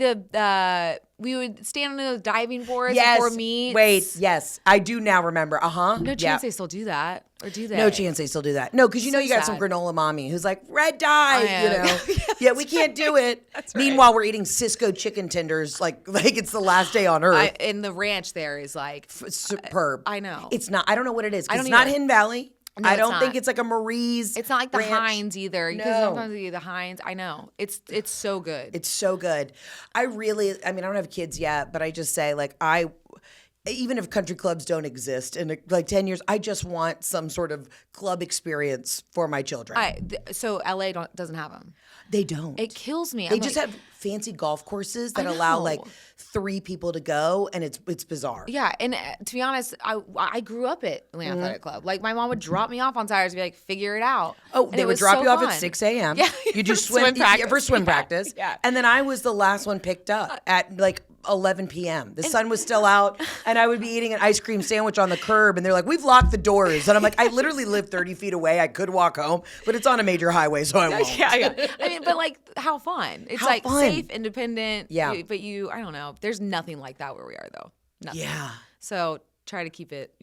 we would stand on the diving boards yes. before meets. Wait, yes. I do now remember. No chance they still do that. Or do they? No chance they still do that. No, because you know you got some granola mommy who's like, red dye, you know. Yeah, we can't do it. That's right. Meanwhile, we're eating Cisco chicken tenders like it's the last day on earth. And the ranch there is like superb. I know. It's not, I don't know what it is. It's either. not Hidden Valley. No, I don't think it's like a Marie's. It's not like the ranch. Heinz either. Because sometimes you get the Heinz. I know. It's so good. It's so good. I don't have kids yet, but I just say like even if country clubs don't exist in like 10 years, I just want some sort of club experience for my children. So LA doesn't have them. They don't. It kills me. They just have fancy golf courses that allow like 3 people to go, and it's bizarre. Yeah, and to be honest, I grew up at Atlanta Athletic Club. Like my mom would drop me off on Saturdays and be like, figure it out. Oh, they would drop you off at 6 a.m. Yeah, you do swim practice. Yeah. And then I was the last one picked up at like 11 p.m. The sun was still out, and I would be eating an ice cream sandwich on the curb, and they're like, we've locked the doors. And I'm like, I literally live 30 feet away. I could walk home, but it's on a major highway, so I won't. Yeah. I mean, but like, how fun. It's like safe, independent. Yeah. But I don't know. There's nothing like that where we are, though. Nothing. Yeah. So try to keep it,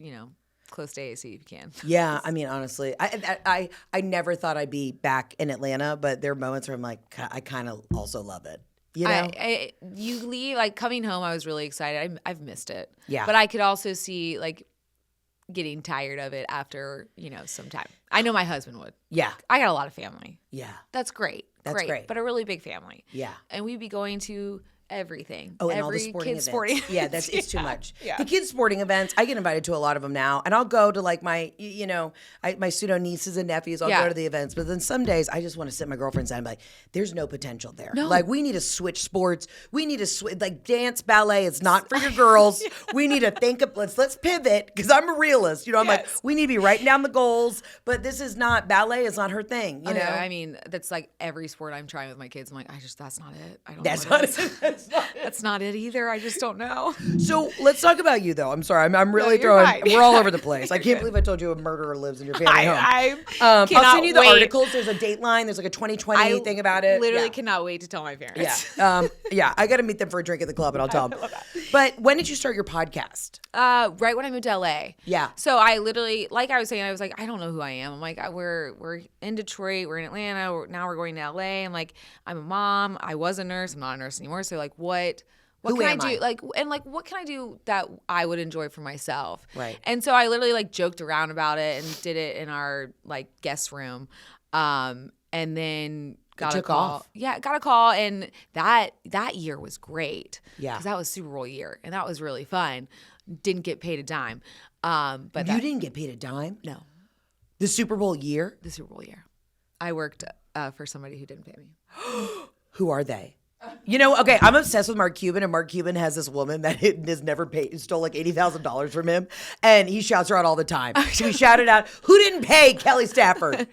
close to AC if you can. Yeah, I mean, honestly, I never thought I'd be back in Atlanta, but there are moments where I'm like, I kind of also love it. You know? You leave, like coming home, I was really excited. I've missed it. Yeah. But I could also see like getting tired of it after, some time. I know my husband would. Yeah. I got a lot of family. Yeah. That's great. That's great. But a really big family. Yeah. And we'd be going to everything. Oh, and all the sporting events. Yeah, it's too much. Yeah. The kids' sporting events, I get invited to a lot of them now, and I'll go to like my, my pseudo nieces and nephews. I'll go to the events, but then some days I just want to sit my girlfriend's side and be like, "There's no potential there. No. Like we need to switch sports. We need to switch like dance, ballet. It's not for your girls. We need to think of let's pivot because I'm a realist. I'm like we need to be writing down the goals, but this is not ballet. Is not her thing. You know. I mean, that's like every sport I'm trying with my kids. I'm like, that's not it. I don't. That's not it. That's not it either. I just don't know. So let's talk about you, though. I'm sorry. I'm really throwing. Right. We're all over the place. I can't believe I told you a murderer lives in your family home. I'll send you the articles. There's a Dateline. There's like a 2020 thing about it. Literally cannot wait to tell my parents. Yeah. I got to meet them for a drink at the club, and I'll tell them. But when did you start your podcast? Right when I moved to LA. Yeah. So I literally, like I was saying, I was like, I don't know who I am. I'm like, we're in Detroit. We're in Atlanta. Now we're going to LA. I'm like, I'm a mom. I was a nurse. I'm not a nurse anymore. So like, what can I do? What can I do that I would enjoy for myself? Right. And so I literally like joked around about it and did it in our like guest room. And then got a call. Off. Yeah, got a call, and that year was great. Yeah. Because that was Super Bowl year, and that was really fun. Didn't get paid a dime. But you didn't get paid a dime? No. The Super Bowl year? The Super Bowl year. I worked for somebody who didn't pay me. Who are they? Okay, I'm obsessed with Mark Cuban, and Mark Cuban has this woman that has never paid, stole like $80,000 from him, and he shouts her out all the time. So he shouted out, "Who didn't pay Kelly Stafford?"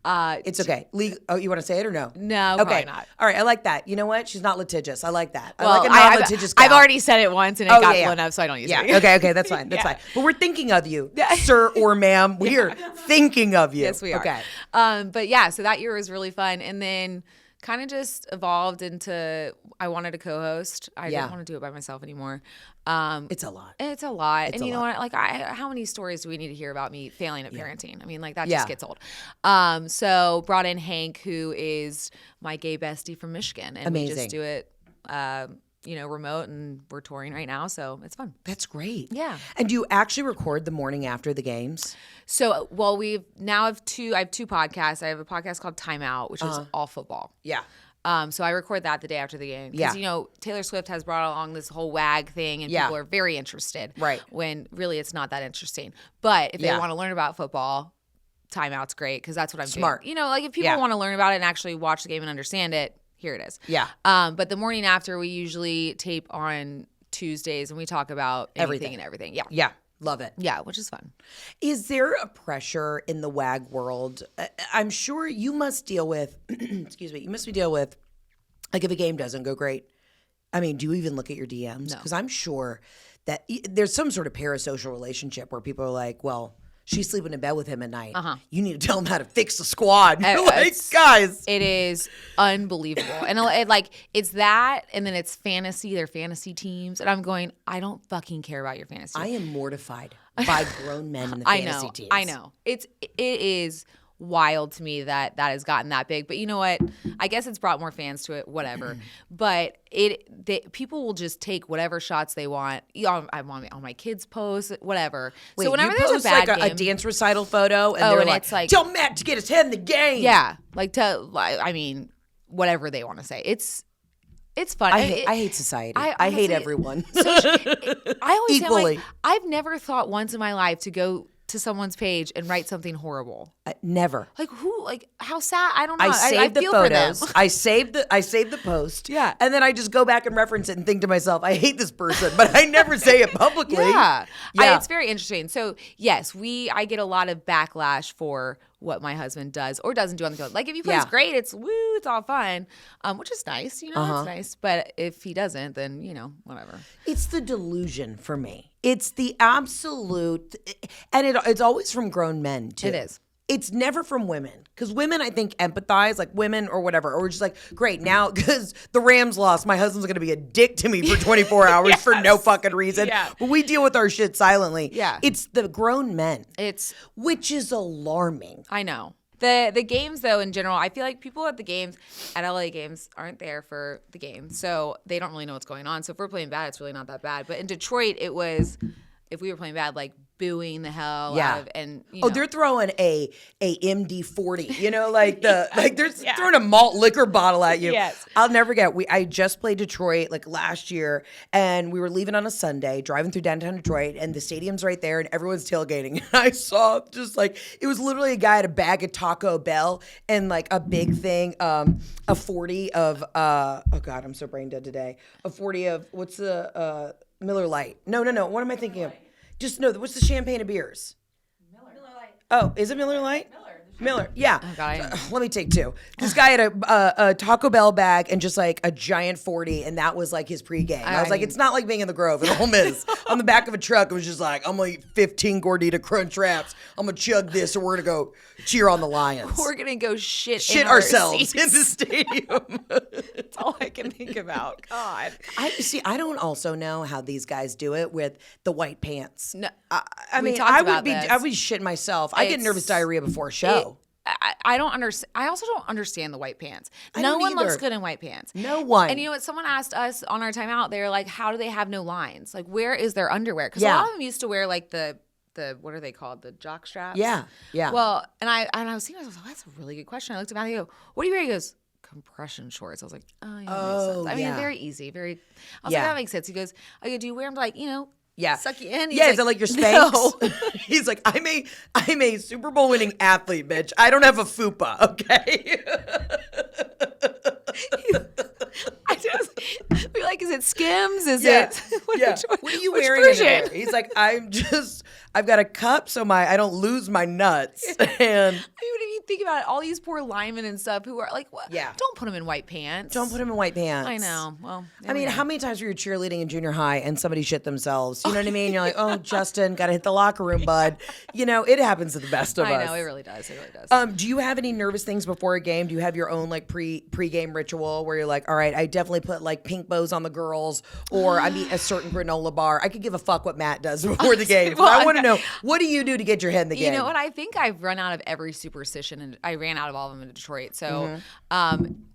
It's okay. You want to say it or no? No, okay. Probably not. All right, I like that. You know what? She's not litigious. I like that. Well, I like a non-litigious gal. I've already said it once, and it got blown up, so I don't use it. Okay, that's fine. That's fine. But we're thinking of you, sir or ma'am. We're thinking of you. Yes, we are. Okay. But yeah, so that year was really fun, and then kind of just evolved into I wanted to co-host. I didn't want to do it by myself anymore. It's a lot. It's a lot. And you know what? Like, how many stories do we need to hear about me failing at parenting? I mean, like, that just gets old. So brought in Hank, who is my gay bestie from Michigan. And Amazing. We just do it, remote, and we're touring right now. So it's fun. That's great. Yeah. And do you actually record the morning after the games? So, I have two podcasts. I have a podcast called Time Out, which is all football. Yeah. So I record that the day after the game. Yeah. Because, Taylor Swift has brought along this whole WAG thing, and people are very interested. Right. When really it's not that interesting. But if they want to learn about football, timeout's great because that's what I'm Smart. doing. If people want to learn about it and actually watch the game and understand it, here it is. Yeah. But the morning after, we usually tape on Tuesdays, and we talk about anything and everything. Yeah. Yeah. Love it. Yeah, which is fun. Is there a pressure in the WAG world? I'm sure you must deal with, excuse me, like if a game doesn't go great. I mean, do you even look at your DMs? Because I'm sure that there's some sort of parasocial relationship where people are like, well, she's sleeping in bed with him at night. You need to tell him how to fix the squad. You're like, guys. It is unbelievable. And it's that, and then it's fantasy, their fantasy teams. And I'm going, I don't fucking care about your fantasy. I am mortified by grown men in the fantasy teams. I know. It is wild to me that has gotten that big. But you know what? I guess it's brought more fans to it, whatever. But people will just take whatever shots they want. I'm on my kids' posts, whatever. Wait, so whenever you there's post a bad like game, a dance recital photo, and they're it's like, tell Matt to get his head in the game. Yeah, whatever they want to say. It's fun. I hate society. I hate everyone. I always equally. say, I've never thought once in my life to go to someone's page and write something horrible. Never. How sad? I don't know. I saved the feel photos. For them. I saved the post. Yeah. And then I just go back and reference it and think to myself, I hate this person, but I never say it publicly. Yeah. It's very interesting. So yes, I get a lot of backlash for what my husband does or doesn't do on the field. Like if he plays great, it's all fun, which is nice, it's nice. But if he doesn't, then, whatever. It's the delusion for me. It's the absolute, and it's always from grown men too. It is. It's never from women, because women, I think, empathize, like women or whatever, or just like, great, now because the Rams lost, my husband's going to be a dick to me for 24 hours for no fucking reason. Yeah. But we deal with our shit silently. Yeah. It's the grown men. Which is alarming. I know. The games, though, in general, I feel like people at the games, at LA games, aren't there for the game. So they don't really know what's going on. So if we're playing bad, it's really not that bad. But in Detroit, it was, if we were playing bad, like booing the hell out of, and they're throwing a MD-40, like they're throwing a malt liquor bottle at you. Yes. I'll never forget. I just played Detroit like last year, and we were leaving on a Sunday, driving through downtown Detroit, and the stadium's right there, and everyone's tailgating. And I saw just like, it was literally a guy at a bag of Taco Bell and like a big thing, a 40 of oh God, I'm so brain dead today. A 40 of what's the Miller Lite? No. What am I thinking of? Just no. What's the champagne of beers? Miller Lite. Oh, is it Miller Lite? Miller. Yeah. Oh, God, Let me take two. This guy had a Taco Bell bag and just like a giant 40, and that was like his pregame. I was like, it's not like being in the Grove at Ole Miss. On the back of a truck, it was just like, I'm gonna eat 15 Gordita Crunch Wraps. I'm gonna chug this, and we're gonna go cheer on the Lions. We're gonna go shit ourselves in the stadium. That's all I can think about. God. I don't also know how these guys do it with the white pants. No, I mean, I would be shitting myself. I get nervous diarrhea before a show. I don't understand. I also don't understand the white pants. No one looks good in white pants. No one. And you know what? Someone asked us on our timeout. They're like, "How do they have no lines? Like, where is their underwear?" Because a lot of them used to wear like the what are they called? The jock straps. Yeah. Well, and I was thinking, I was like, "That's a really good question." I looked at Matthew. I go, "What do you wear?" He goes, "Compression shorts." I was like, "Oh, yeah, that makes sense." I mean, very easy. I was like, "That makes sense." He goes, "I go, do you wear them to, like, suck you in?" He's is that like your Spanx? No. He's like, I'm a Super Bowl winning athlete, bitch. I don't have a fupa, okay? I just be like, is it Skims? Is it? What are you wearing? Version? He's like, I've got a cup so I don't lose my nuts. And if you think about it, all these poor linemen and stuff who are like, what? Yeah. Don't put them in white pants. Don't put them in white pants. I know. Well, I mean, how many times were you cheerleading in junior high and somebody shit themselves? You know what I mean? You're like, oh, Justin, got to hit the locker room, bud. It happens to the best of us. I know, it really does. It really does. Do you have any nervous things before a game? Do you have your own like pre-game ritual where you're like, all right, I definitely put like pink bows on the girls, or I meet a certain granola bar. I could give a fuck what Matt does before the game. Well, I want to know, what do you do to get your head in the game? You know what? I think I've run out of every superstition, and I ran out of all of them in Detroit. So,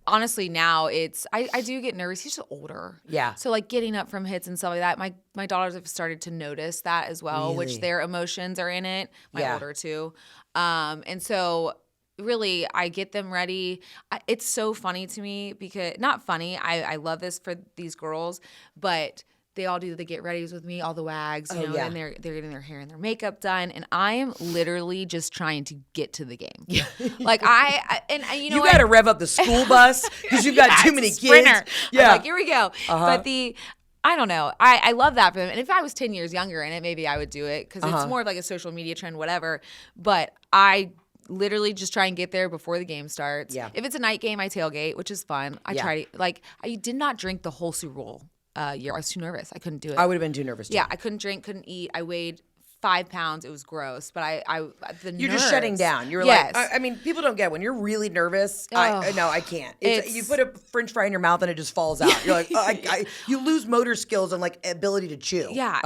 honestly, now I do get nervous. He's just older. Yeah. So like getting up from hits and stuff like that. My daughters have started to notice that as well, which their emotions are in it. My older too. And so really, I get them ready. It's so funny to me because, not funny, I love this for these girls, but they all do the get readies with me, all the wags, you know, and they're getting their hair and their makeup done, and I am literally just trying to get to the game. Like you know, you got to rev up the school bus because you've got too many sprinter. kids. Yeah, I'm like, here we go. But I don't know. I love that for them. And if I was 10 years younger in it, maybe I would do it because it's more of like a social media trend, whatever. But I literally just try and get there before the game starts. Yeah. If it's a night game, I tailgate, which is fun. I try to, like, I did not drink the whole Super Bowl year. I was too nervous. I couldn't do it. I would have been too nervous too. Yeah, I couldn't drink, couldn't eat. I weighed 5 pounds. It was gross. But you're just shutting down. You're like, I mean, people don't get it. When you're really nervous, no, I can't. You put a French fry in your mouth and it just falls out. You're like, you lose motor skills and like ability to chew. Yeah.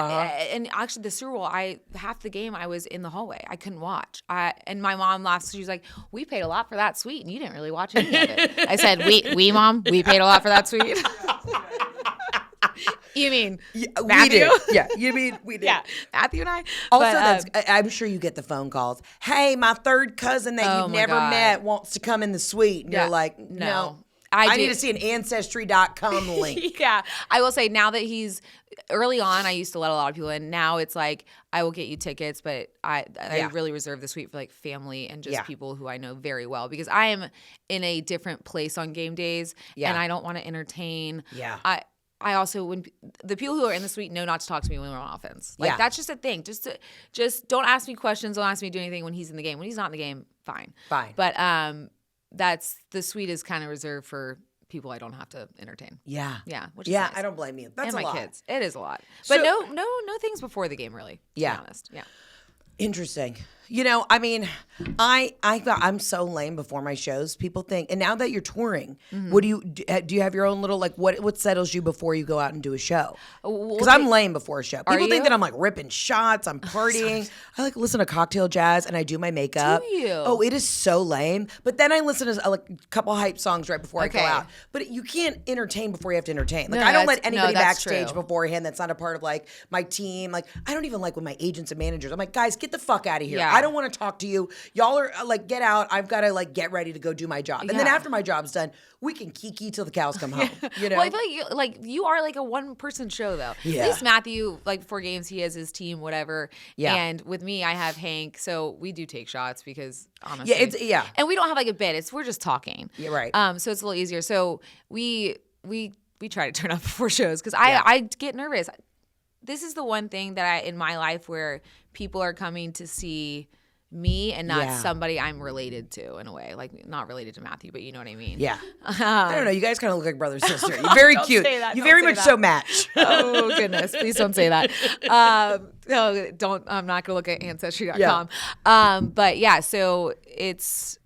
And actually the Super Bowl, half the game I was in the hallway. I couldn't watch. And my mom laughed. She was like, we paid a lot for that suite and you didn't really watch any of it. I said, we Mom, we paid a lot for that suite. You mean Matthew? We did. Yeah, you mean we did. Yeah, Matthew and I. Also, I'm sure you get the phone calls. Hey, my third cousin that you've never met wants to come in the suite. And you're like, no. I need to see an Ancestry.com link. Yeah. I will say now that he's early on, I used to let a lot of people in. Now it's like, I will get you tickets, but I really reserve the suite for like family and just people who I know very well because I am in a different place on game days and I don't want to entertain. Yeah. I also, when the people who are in the suite know not to talk to me when we're on offense. Like that's just a thing. Just don't ask me questions. Don't ask me to do anything when he's in the game. When he's not in the game, fine. But the suite is kind of reserved for people I don't have to entertain. Yeah. Which is nice. I don't blame you. That's and a lot. My kids. It is a lot. But no things before the game, really. To be honest. Yeah. Interesting. You know, I mean, I'm so lame before my shows. People think, and now that you're touring, what do you have your own little like what settles you before you go out and do a show? Because I'm lame before a show. People think that I'm like ripping shots, I'm partying. I like listen to cocktail jazz and I do my makeup. Do you? Oh, it is so lame. But then I listen to like a couple hype songs right before I go out. But you can't entertain before you have to entertain. Like I don't let anybody backstage beforehand that's not a part of like my team. Like I don't even like with my agents and managers. I'm like, guys, get the fuck out of here. I don't want to talk to you. Y'all are like, get out. I've got to like get ready to go do my job. And then after my job's done, we can kiki till the cows come home. You know? Well, I feel like you are like a one-person show though. Yeah. At least Matthew, like before games, he has his team, whatever. Yeah. And with me, I have Hank, so we do take shots because honestly, and we don't have like a bit. We're just talking. Yeah, right. So it's a little easier. So we try to turn up before shows because I get nervous. This is the one thing that in my life where people are coming to see me and not somebody I'm related to in a way, like not related to Matthew, but you know what I mean. Yeah. I don't know. You guys kind of look like brother and sister. You're very cute. You very much so match. Oh goodness, please don't say that. No, don't. I'm not gonna look at Ancestry.com. Yeah. But yeah, so it's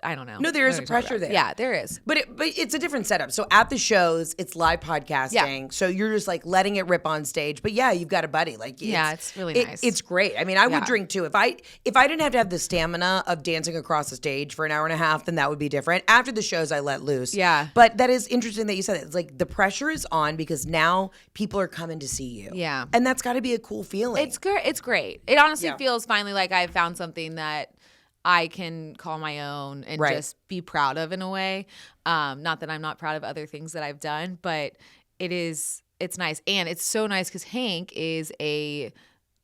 I don't know. No, there is a pressure there. Yeah, there is. But it's a different setup. So at the shows, it's live podcasting. Yeah. So you're just like letting it rip on stage. But yeah, you've got a buddy. Like it's really nice. It's great. I mean, I would drink too. If I didn't have to have the stamina of dancing across the stage for an hour and a half, then that would be different. After the shows, I let loose. Yeah. But that is interesting that you said that. It's like the pressure is on because now people are coming to see you. Yeah. And that's got to be a cool feeling. It's great. It's great. It honestly feels finally like I've found something that I can call my own and just be proud of in a way. Not that I'm not proud of other things that I've done, but it's nice. And it's so nice because Hank is a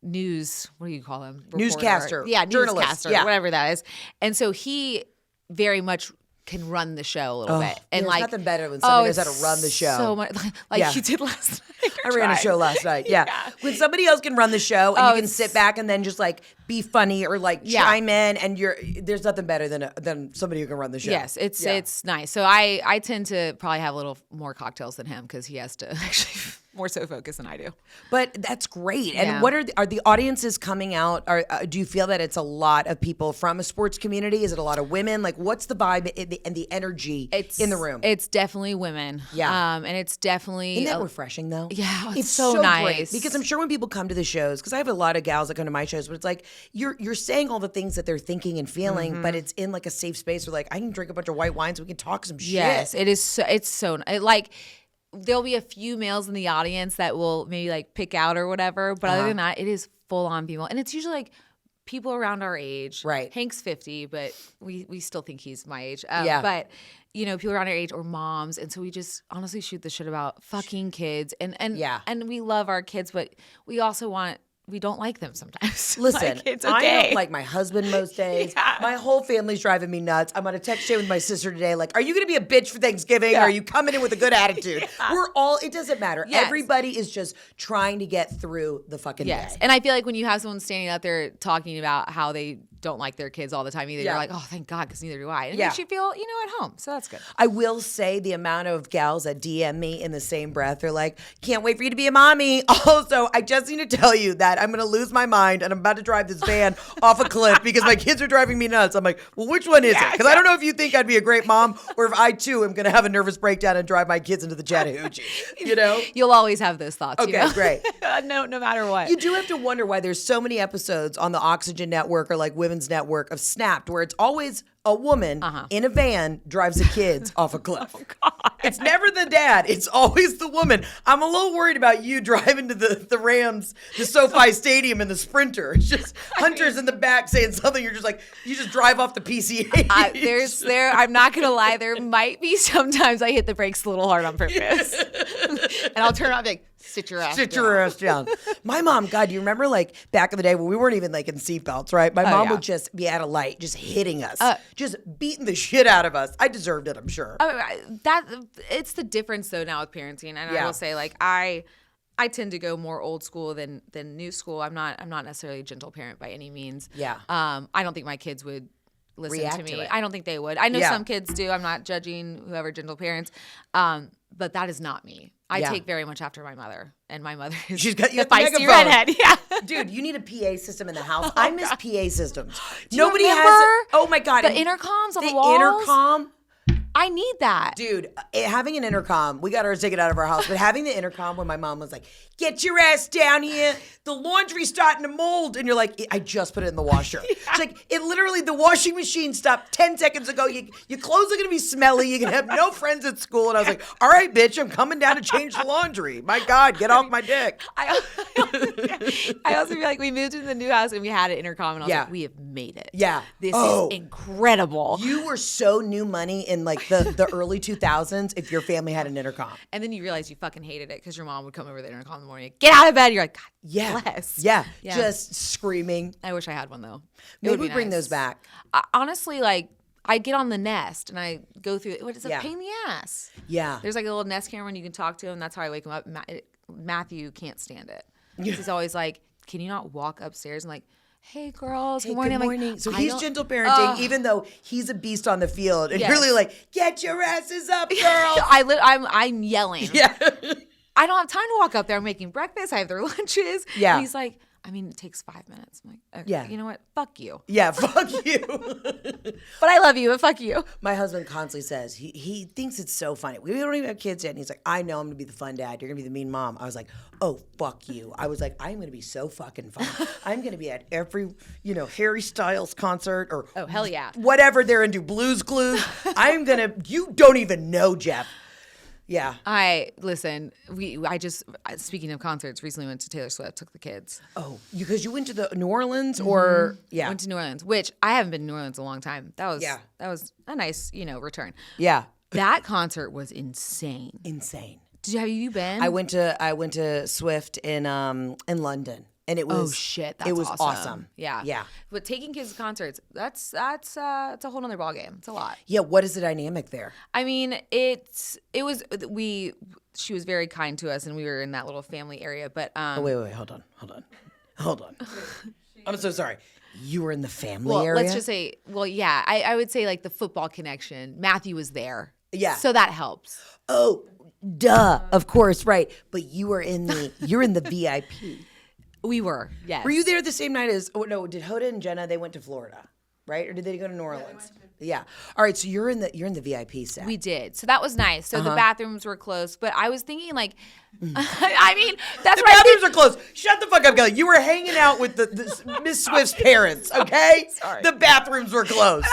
what do you call him? Reporter. Newscaster. Yeah, journalist. Newscaster, whatever that is. And so he very much can run the show a little bit. And there's nothing better when somebody knows how to run the show. So much like he did last night. I ran a show last night. Yeah. When somebody else can run the show and you can sit back and then just like be funny or like chime in and there's nothing better than somebody who can run the show. Yes, it's nice. So I tend to probably have a little more cocktails than him because he has to actually more so focus than I do. But that's great. And what are the audiences coming out? Do you feel that it's a lot of people from a sports community? Is it a lot of women? Like what's the vibe and the energy in the room? It's definitely women. Yeah. And it's definitely Isn't that refreshing though? Yeah, it's so nice. Great because I'm sure when people come to the shows, because I have a lot of gals that come to my shows, but it's like you're saying all the things that they're thinking and feeling, but it's in like a safe space where like I can drink a bunch of white wines, we can talk some shit. Yes, it is. It's so like there'll be a few males in the audience that will maybe like pick out or whatever, but other than that, it is full on female, and it's usually like people around our age. Right. Hank's 50, but we still think he's my age. But people around our age or moms, and so we just honestly shoot the shit about fucking kids, and we love our kids, but we also we don't like them sometimes. Listen, I don't like my husband most days. Yeah. My whole family's driving me nuts. I'm on a text chain with my sister today. Like, are you going to be a bitch for Thanksgiving? Yeah. Or are you coming in with a good attitude? It doesn't matter. Yes. Everybody is just trying to get through the fucking day. And I feel like when you have someone standing out there talking about how they don't like their kids all the time either, you're like, oh, thank God, because neither do I. And it makes you feel, at home. So that's good. I will say the amount of gals that DM me in the same breath, they're like, can't wait for you to be a mommy. Also, I just need to tell you that I'm going to lose my mind and I'm about to drive this van off a cliff because my kids are driving me nuts. I'm like, well, which one is it? Because I don't know if you think I'd be a great mom or if I too am going to have a nervous breakdown and drive my kids into the Chattahoochee. You'll always have those thoughts. Okay, great. No matter what. You do have to wonder why there's so many episodes on the Oxygen Network or like Women's Network of Snapped where it's always a woman in a van drives the kids off a cliff. Oh, God. It's never the dad. It's always the woman. I'm a little worried about you driving to the Rams, the SoFi Stadium in the Sprinter. It's just Hunter's in the back saying something. You're just like, you just drive off the PCH. I'm not going to lie. There might be sometimes I hit the brakes a little hard on purpose. And I'll turn on like, sit your ass down. My mom, God, do you remember like back in the day when we weren't even like in seatbelts, right? My mom would just be at a light, just hitting us, just beating the shit out of us. I deserved it, I'm sure. It's the difference though now with parenting, and I will say like I tend to go more old school than new school. I'm not necessarily a gentle parent by any means. Yeah. I don't think my kids would listen React to me. to it. I don't think they would. I know some kids do. I'm not judging whoever gentle parents. But that is not me. I take very much after my mother, and my mother is She's got the feisty redhead. Yeah, dude, you need a PA system in the house. I miss PA systems. Nobody has it. Oh my God, the intercoms on the walls. Intercom. I need that. Dude, having an intercom, we got ours taken out of our house, but having the intercom when my mom was like, get your ass down here. The laundry's starting to mold. And you're like, I just put it in the washer. It's like, the washing machine stopped 10 seconds ago. Your clothes are going to be smelly. You're going to have no friends at school. And I was like, all right, bitch, I'm coming down to change the laundry. My God, get off my dick. I also feel like we moved into the new house and we had an intercom. And I was like, we have made it. Yeah. This is incredible. You were so new money in like the early 2000s if your family had an intercom. And then you realize you fucking hated it because your mom would come over the intercom in the morning. Get out of bed. You're like, God bless. Yeah. Just screaming. I wish I had one though. Maybe we bring those back. Honestly, like I get on the Nest and I go through. It's a pain in the ass. Yeah. There's like a little Nest camera and you can talk to him. That's how I wake him up. Matthew can't stand it. He's always like, can you not walk upstairs and like, hey girls, good morning. Good morning. So he's gentle parenting, even though he's a beast on the field, and really like, get your asses up, girls. I'm yelling. Yeah. I don't have time to walk up there. I'm making breakfast. I have their lunches. Yeah. And he's like, I mean, it takes 5 minutes. I'm like, okay, you know what? Fuck you. Yeah, fuck you. But I love you, but fuck you. My husband constantly says, he thinks it's so funny. We don't even have kids yet. And he's like, I know I'm going to be the fun dad. You're going to be the mean mom. I was like, oh, fuck you. I was like, I'm going to be so fucking fun. I'm going to be at every, Harry Styles concert or oh, hell yeah, whatever they're into, Blues Clues. You don't even know, Jeff. Yeah. I just speaking of concerts, recently went to Taylor Swift, took the kids. Oh, because you went to the New Orleans or went to New Orleans, which I haven't been to New Orleans in a long time. That was a nice, return. Yeah. That concert was insane. Insane. Have you been? I went to Swift in London. And it was It was awesome. Yeah. Yeah. But taking kids to concerts, that's it's a whole nother ballgame. It's a lot. Yeah, what is the dynamic there? I mean, she was very kind to us and we were in that little family area, but wait, hold on. I'm so sorry. You were in the family area? Let's just say, yeah, I would say like the football connection. Matthew was there. Yeah. So that helps. Oh, duh. Of course, right. But you're in the VIP. We were, yes. Were you there the same night as? Oh no, did Hoda and Jenna? They went to Florida. right? Or did they go to New Orleans? Yeah. All right. So you're in the VIP set. We did. So that was nice. So the bathrooms were close, but I was thinking like, I mean, that's the bathrooms are closed. Shut the fuck up, Kelly. You were hanging out with the Miss Swift's parents, okay? Sorry. The bathrooms were closed.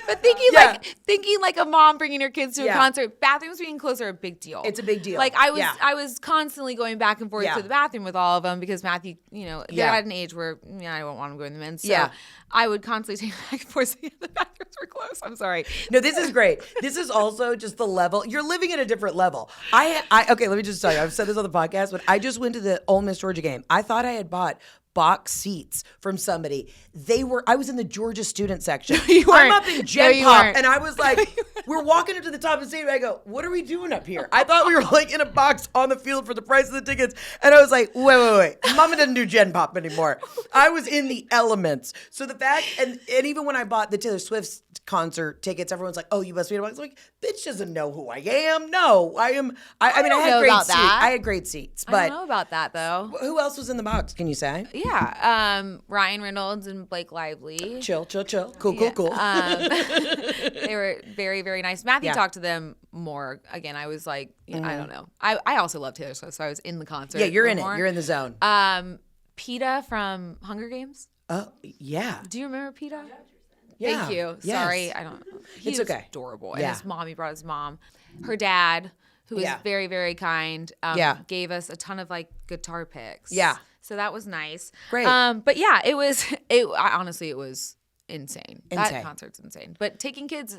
But thinking like a mom bringing her kids to a concert, bathrooms being closed are a big deal. It's a big deal. Like I was constantly going back and forth to the bathroom with all of them because Matthew, they're at an age where I don't want him going to the men's. So I would constantly take back and forth. So the bathrooms were closed. I'm sorry. No, this is great. This is also just the level. You're living at a different level. Okay, let me just tell you. I've said this on the podcast, but I just went to the Ole Miss Georgia game. I thought I had bought box seats from somebody. I was in the Georgia student section. I'm up in Gen Pop, and I was like, we're walking up to the top of the stadium. I go, what are we doing up here? I thought we were like in a box on the field for the price of the tickets. And I was like, wait. Mama doesn't do Gen Pop anymore. I was in the elements. So the fact, and even when I bought the Taylor Swift concert tickets, everyone's like, oh, you must be in a box. I'm like, bitch doesn't know who I am. No, I am. I mean, I had great seats. I had great seats. But I don't know about that though. Who else was in the box? Can you say? Yeah, Ryan Reynolds and Blake Lively. Chill. Cool. They were very, very nice. Matthew talked to them more. Again, I was like, I don't know. I also love Taylor Swift, so I was in the concert. Yeah, you're in it. You're in the zone. PETA from Hunger Games. Oh, yeah. Do you remember PETA? Yeah. Thank you. Yes. Sorry, I don't. He was okay. Adorable. And his mom, he brought his mom, her dad, who was very, very kind. Gave us a ton of like guitar picks. Yeah. So that was nice. Great. But yeah, it was. Honestly, it was insane. That concert's insane. But taking kids.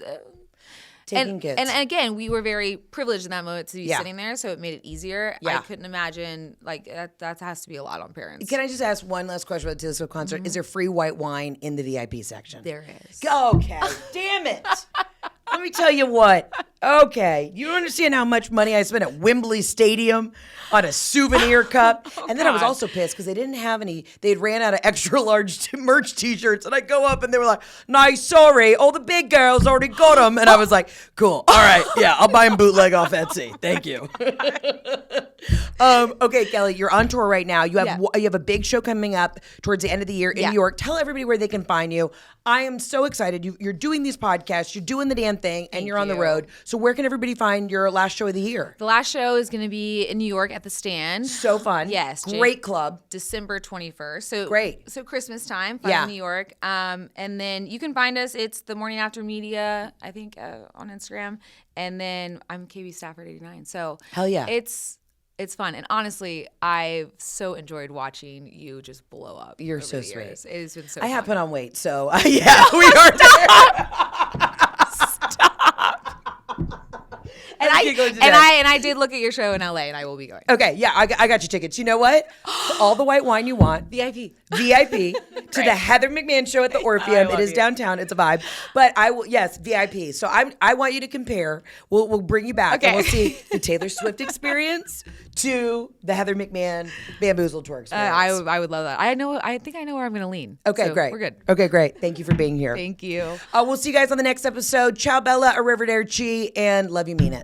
And again, we were very privileged in that moment to be sitting there, so it made it easier. I couldn't imagine, like, that has to be a lot on parents. Can I just ask one last question about the Taylor Swift concert? Is there free white wine in the VIP section? There is. Okay, damn it. Let me tell you what. Okay, you don't understand how much money I spent at Wembley Stadium on a souvenir cup. And then I was also pissed because they didn't have any. They had ran out of extra large merch T-shirts. And I go up and they were like, nice, sorry. All the big girls already got them. And I was like, cool. All right. Yeah, I'll buy them bootleg off Etsy. Thank you. Okay, Kelly, you're on tour right now. You have a big show coming up towards the end of the year in New York. Tell everybody where they can find you. I am so excited. You're doing these podcasts. You're doing the damn thing. And you're on the road. So where can everybody find your last show of the year? The last show is going to be in New York at the Stand. So fun. Yes. Great club. December 21st. So great. So Christmas time, fun in New York. And then you can find us. It's the Morning After Media, I think, on Instagram. And then I'm KB Stafford 89. So hell yeah. It's fun. And honestly, I've so enjoyed watching you just blow up. You're so sweet. It has been so I fun. have put on weight, so yeah, we are there. And I did look at your show in LA, and I will be going. Okay, yeah, I got your tickets. You know what? All the white wine you want. VIP to the Heather McMahan show at the Orpheum. It is downtown. It's a vibe. But I will, yes, VIP. So I want you to compare. We'll bring you back and we'll see the Taylor Swift experience to the Heather McMahan Bamboozled tour experience. I would love that. I think I know where I'm going to lean. Okay, so great. We're good. Okay, great. Thank you for being here. Thank you. We'll see you guys on the next episode. Ciao, Bella, Arrivederci, and love you, mean it.